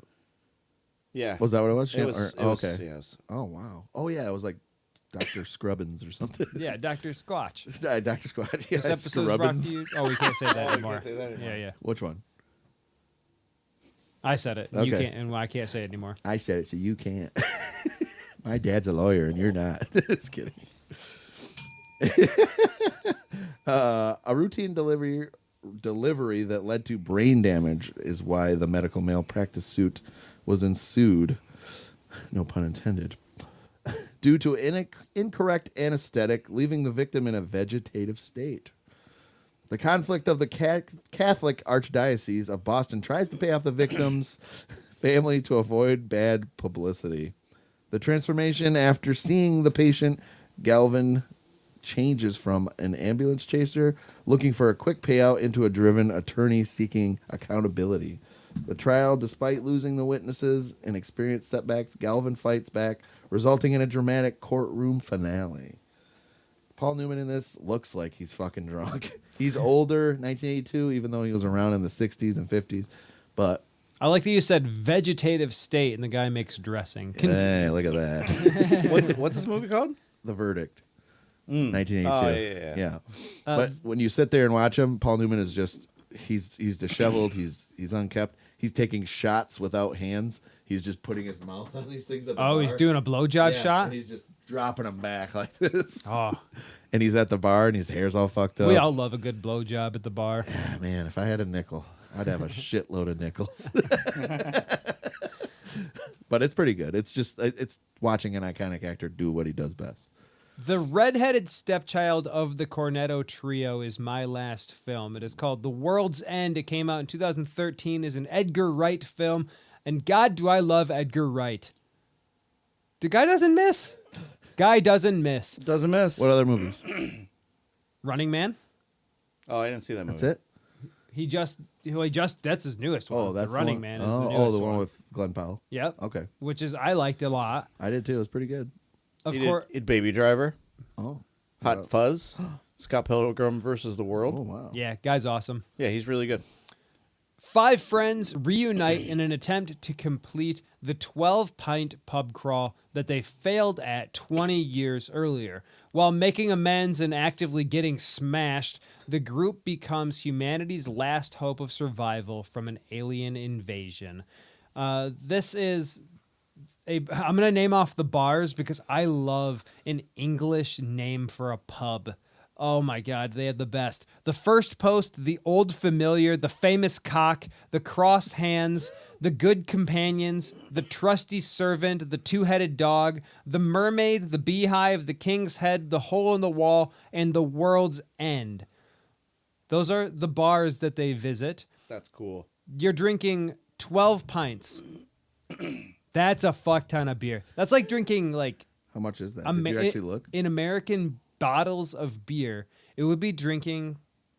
Yeah. Was that what it was? It was, okay. yes. Oh, wow. Oh, yeah. It was like Dr. Scrubbins or something. Yeah, Dr. Squatch. Dr. Squatch. Yeah, This episode is brought to you. Oh, we can't say that Oh, we anymore. can't say that anymore. Yeah. Which one? I said it. You Okay. can't, and I can't say it anymore. I said it, so you can't. My dad's a lawyer, and you're not. Just kidding. A routine delivery that led to brain damage is why the medical malpractice suit was ensued. No pun intended. Due to incorrect anesthetic, leaving the victim in a vegetative state. The conflict of the Catholic Archdiocese of Boston tries to pay off the victim's family to avoid bad publicity. The transformation after seeing the patient, Galvin changes from an ambulance chaser looking for a quick payout into a driven attorney seeking accountability. The trial, despite losing the witnesses and experienced setbacks, Galvin fights back, resulting in a dramatic courtroom finale. Paul Newman in this looks like he's fucking drunk. He's older, 1982, even though he was around in the 60s and 50s. But I like that you said vegetative state, and the guy makes dressing. hey, look at that. What's this movie called? The Verdict. 1982. Oh, yeah. But when you sit there and watch him, Paul Newman is just he's disheveled, he's unkept. He's taking shots without hands. He's just putting his mouth on these things at the bar. He's doing a blowjob shot? And he's just dropping them back like this. Oh, And he's at the bar and his hair's all fucked up. we all love a good blowjob at the bar. Ah, man, if I had a nickel, I'd have a shitload of nickels. But it's pretty good. It's just it's watching an iconic actor do what he does best. The redheaded stepchild of the Cornetto Trio is my last film. It is called The World's End. It came out in 2013 as an Edgar Wright film. And God, do I love Edgar Wright. The guy doesn't miss. Guy doesn't miss. Doesn't miss. What other movies? Running Man. Oh, I didn't see that movie. That's it. He just that's his newest one. Oh, that's the Running the Man one. is the newest the one with Glenn Powell. Yep. Okay, Which is I liked a lot. I did too. It was pretty good. Of He course. did Baby Driver, Oh, Hot Fuzz, Scott Pilgrim versus the World. oh wow. Yeah, guy's awesome. Yeah, he's really good. 5 friends reunite in an attempt to complete the 12-pint pub crawl that they failed at 20 years earlier. While making amends and actively getting smashed, the group becomes humanity's last hope of survival from an alien invasion. This is I'm going to name off the bars because I love an English name for a pub. Oh my God, they had the best. The First Post, the Old Familiar, the Famous Cock, the Crossed Hands, the Good Companions, the Trusty Servant, the Two-Headed Dog, the Mermaid, the Beehive, the King's Head, the Hole in the Wall, and the World's End. Those are the bars that they visit. That's cool. You're drinking 12 pints. That's a fuck ton of beer. That's like drinking like How much is that? Did you actually look? in American bottles of beer, it would be drinking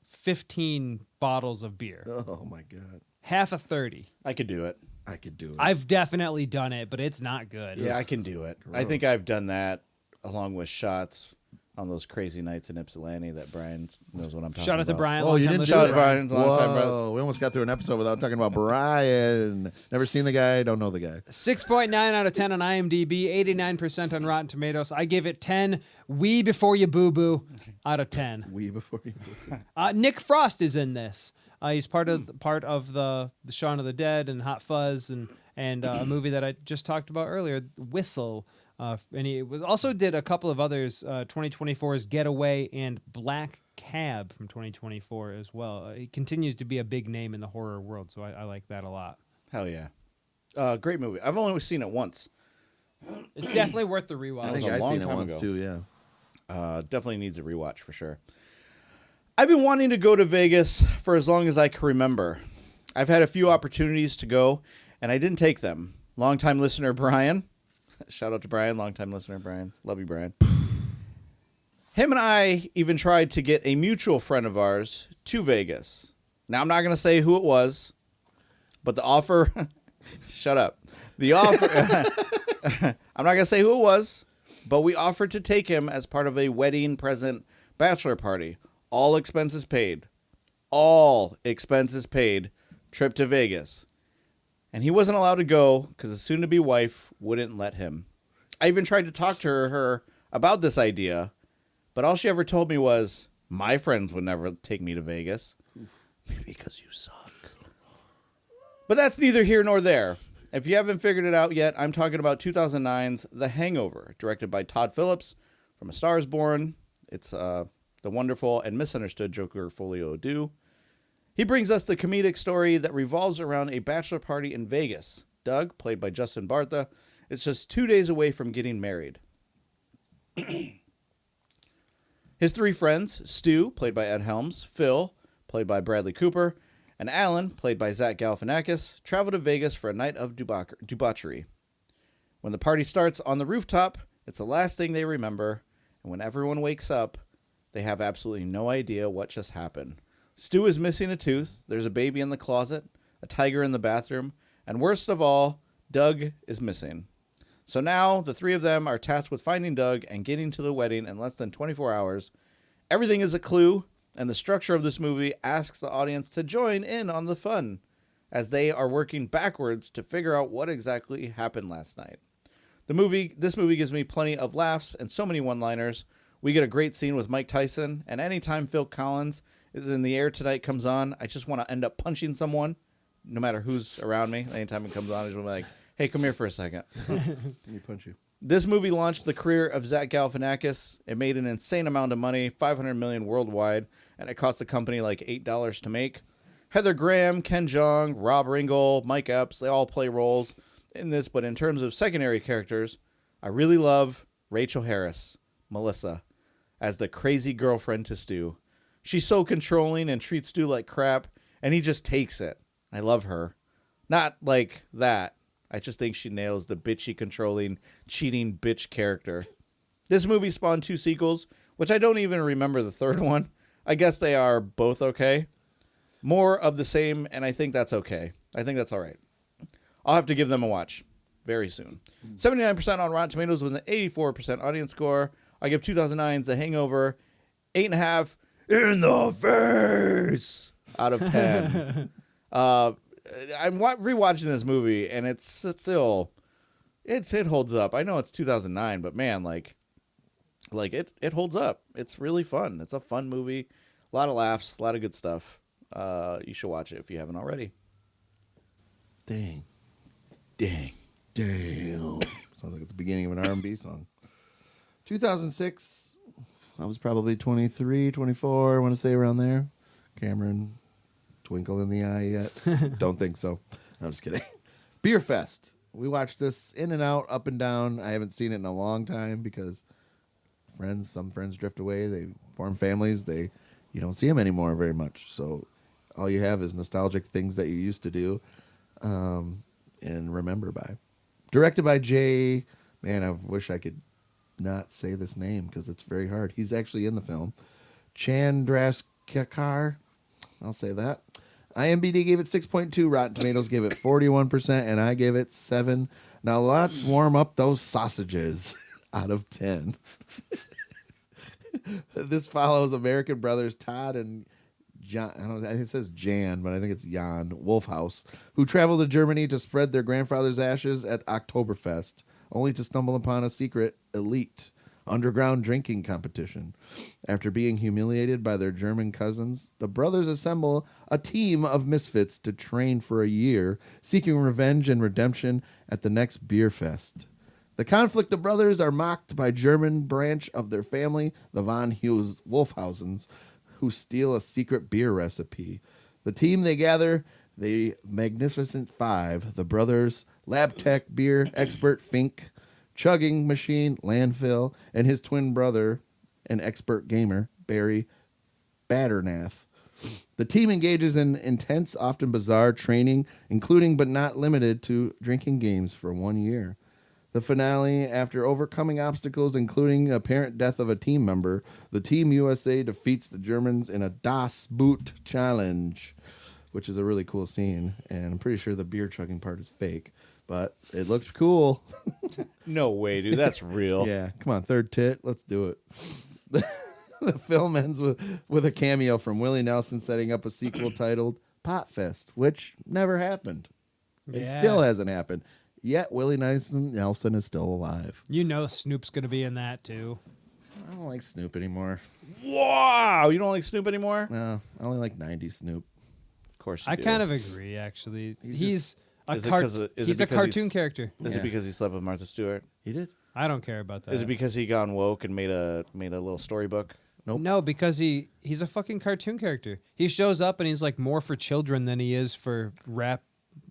15 bottles of beer. Oh my god. Half a 30. I could do it. I could do it. I've definitely done it, but it's not good. Yeah, I can do it. I think I've done that along with shots on those crazy nights in Ypsilanti that Brian knows what I'm talking about. Shout out to Brian. Oh, long you time didn't listener. Shout out to Brian. Long time, brother. Whoa, we almost got through an episode without talking about Brian. Never seen the guy, don't know the guy. 6.9 out of 10 on IMDb, 89% on Rotten Tomatoes. I give it 10 wee before you boo-boo out of 10. We before you. Nick Frost is in this. He's part of the Shaun of the Dead and Hot Fuzz and a movie that I just talked about earlier, Whistle. And he was also did a couple of others, 2024's Getaway and Black Cab from 2024 as well. He continues to be a big name in the horror world, so I like that a lot. Hell yeah. Great movie. I've only seen it once. It's definitely worth the I rewatch. think was a I've long seen it time once ago. too, yeah. Definitely needs a rewatch for sure. I've been wanting to go to Vegas for as long as I can remember. I've had a few opportunities to go, and I didn't take them. Longtime listener Brian. Shout out to Brian, longtime listener Brian. Love you, Brian. Him and I even tried to get a mutual friend of ours to Vegas. Now, I'm not going to say who it was, but the offer... Shut up. The offer... I'm not going to say who it was, but we offered to take him as part of a wedding present bachelor party. All expenses paid. All expenses paid. Trip to Vegas. And he wasn't allowed to go because his soon-to-be wife wouldn't let him. I even tried to talk to her about this idea, but all she ever told me was, my friends would never take me to Vegas. Because you suck. But that's neither here nor there. If you haven't figured it out yet, I'm talking about 2009's The Hangover, directed by Todd Phillips from A Star is Born. It's the wonderful and misunderstood Joker Folio Adu. He brings us the comedic story that revolves around a bachelor party in Vegas. Doug, played by Justin Bartha, is just 2 days away from getting married. His 3 friends, Stu, played by Ed Helms, Phil, played by Bradley Cooper, and Alan, played by Zach Galifianakis, travel to Vegas for a night of debauchery. When the party starts on the rooftop, it's the last thing they remember, and when everyone wakes up, they have absolutely no idea what just happened. Stu is missing a tooth, there's a baby in the closet, a tiger in the bathroom, and worst of all, Doug is missing. So now, the 3 of them are tasked with finding Doug and getting to the wedding in less than 24 hours. Everything is a clue, and the structure of this movie asks the audience to join in on the fun, as they are working backwards to figure out what exactly happened last night. This movie gives me plenty of laughs and so many one-liners. We get a great scene with Mike Tyson, and anytime Phil Collins is in the air tonight comes on, I just want to end up punching someone, no matter who's around me. Anytime it comes on, I just want to be like, hey, come here for a second. Let me punch you. This movie launched the career of Zach Galifianakis. It made an insane amount of money, $500 million worldwide, and it cost the company like $8 to make. Heather Graham, Ken Jeong, Rob Riggle, Mike Epps, they all play roles in this, but in terms of secondary characters, I really love Rachel Harris, Melissa, as the crazy girlfriend to Stu. She's so controlling and treats Stu like crap, and he just takes it. I love her. Not like that. I just think she nails the bitchy, controlling, cheating bitch character. This movie spawned 2 sequels, which I don't even remember the third one. I guess they are both okay. More of the same, and I think that's okay. I think that's all right. I'll have to give them a watch very soon. 79% on Rotten Tomatoes with an 84% audience score. I give 2009's The Hangover 8.5 in the face out of 10. I'm rewatching this movie, and it still it holds up. I know it's 2009, but man, like it holds up. It's really fun. It's a fun movie. A lot of laughs, a lot of good stuff. You should watch it if you haven't already. Dang. Dang. Damn. Sounds like it's the beginning of an R&B song. 2006, I was probably 23, 24, I want to say around there. Cameron, twinkle in the eye yet? Don't think so. No, I'm just kidding. Beer Fest. We watched this in and out, up and down. I haven't seen it in a long time because some friends drift away. They form families. You don't see them anymore very much. So all you have is nostalgic things that you used to do and remember by. Directed by Jay. Man, I wish I could not say this name because it's very hard. He's actually in the film. Chandrasekhar. I'll say that. IMDb gave it 6.2. Rotten Tomatoes gave it 41%, and I gave it 7. Now let's warm up those sausages out of 10. This follows American brothers Todd and John. I don't know. It says Jan, but I think it's Jan Wolfhouse, who traveled to Germany to spread their grandfather's ashes at Oktoberfest, only to stumble upon a secret elite underground drinking competition. After being humiliated by their German cousins, the brothers assemble a team of misfits to train for a year, seeking revenge and redemption at the next beer fest. The conflict of brothers are mocked by German branch of their family, the von Hughes Wolfhausens, who steal a secret beer recipe. The team they gather, the Magnificent Five, the brothers, lab tech beer expert Fink, chugging machine Landfill, and his twin brother, an expert gamer, Barry Batternath. The team engages in intense, often bizarre training, including but not limited to drinking games for 1 year. The finale, after overcoming obstacles, including apparent death of a team member, the Team USA defeats the Germans in a Das Boot challenge, which is a really cool scene. And I'm pretty sure the beer chugging part is fake, but it looks cool. No way, dude. That's real. Yeah, come on, third tit. Let's do it. The film ends with a cameo from Willie Nelson setting up a sequel titled Pot Fest, which never happened. It Yeah. still hasn't happened. Yet Willie Nelson is still alive. You know Snoop's going to be in that, too. I don't like Snoop anymore. Wow. You don't like Snoop anymore? No, I only like 90s Snoop. Of course you I do. kind of agree, actually. He's a Is it 'cause of- is it he's a because cartoon he's- character. Is Yeah. it because he slept with Martha Stewart? He did? I don't care about that. Is it because he gone woke and made a little storybook? Nope. No, because he's a fucking cartoon character. He shows up and he's like more for children than he is for rap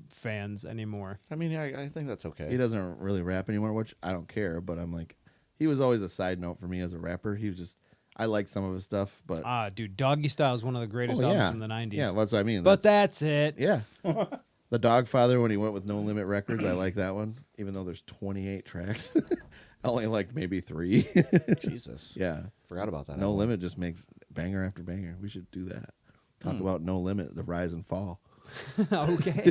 fans anymore. I mean, I think that's okay. He doesn't really rap anymore, which I don't care, but I'm like, he was always a side note for me as a rapper. He was just, I like some of his stuff, but. Dude, Doggy Style is one of the greatest albums from the 90s. Yeah, that's what I mean. But that's it. Yeah. The Dogfather, when he went with No Limit Records, I like that one, even though there's 28 tracks. I only like maybe 3. Jesus. Yeah. Forgot about that. No album. Limit just makes banger after banger. We should do that. Talk about No Limit, the rise and fall. Okay.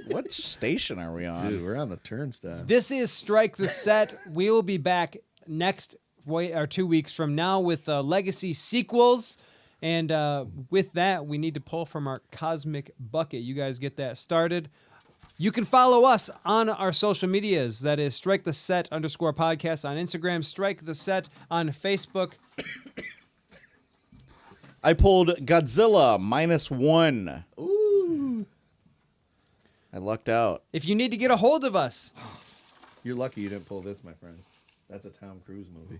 What station are we on? Dude, we're on the turnstile. This is Strike the Set. We will be back next 2 weeks from now with Legacy sequels. And with that, we need to pull from our cosmic bucket. You guys get that started. You can follow us on our social medias. That is Strike the Set _podcast on Instagram, Strike the Set on Facebook. I pulled Godzilla -1. Ooh. I lucked out. If you need to get a hold of us, You're lucky you didn't pull this, my friend. That's a Tom Cruise movie.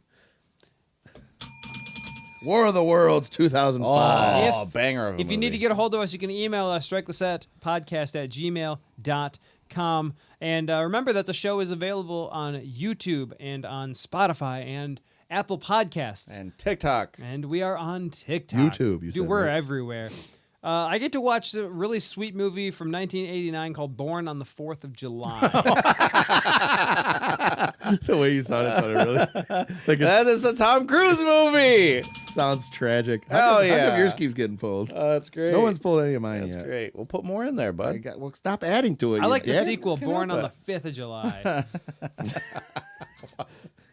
War of the Worlds 2005. Oh, banger of a if you need movie. to get a hold of us, you can email us, strikethesetpodcast@gmail.com. And remember that the show is available on YouTube and on Spotify and Apple Podcasts. And TikTok. And we are on TikTok. YouTube, you Dude, said, we're right? everywhere. I get to watch a really sweet movie from 1989 called Born on the 4th of July. The way you sounded really like That is a Tom Cruise movie. sounds tragic. Hell How come yeah. yours keeps getting pulled? That's great. No one's pulled any of mine That's yet. great. We'll put more in there, bud. Well, stop adding to it. I like the dick. sequel, Can't Born on help the 5th of July.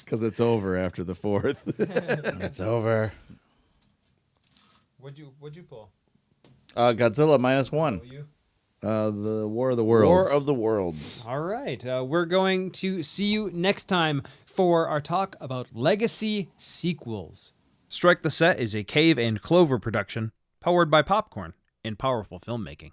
Because it's over after the 4th. It's over. What'd you pull? Godzilla -1. The War of the Worlds. War of the Worlds. All right. We're going to see you next time for our talk about legacy sequels. Strike the Set is a Cave and Clover production, powered by popcorn and powerful filmmaking.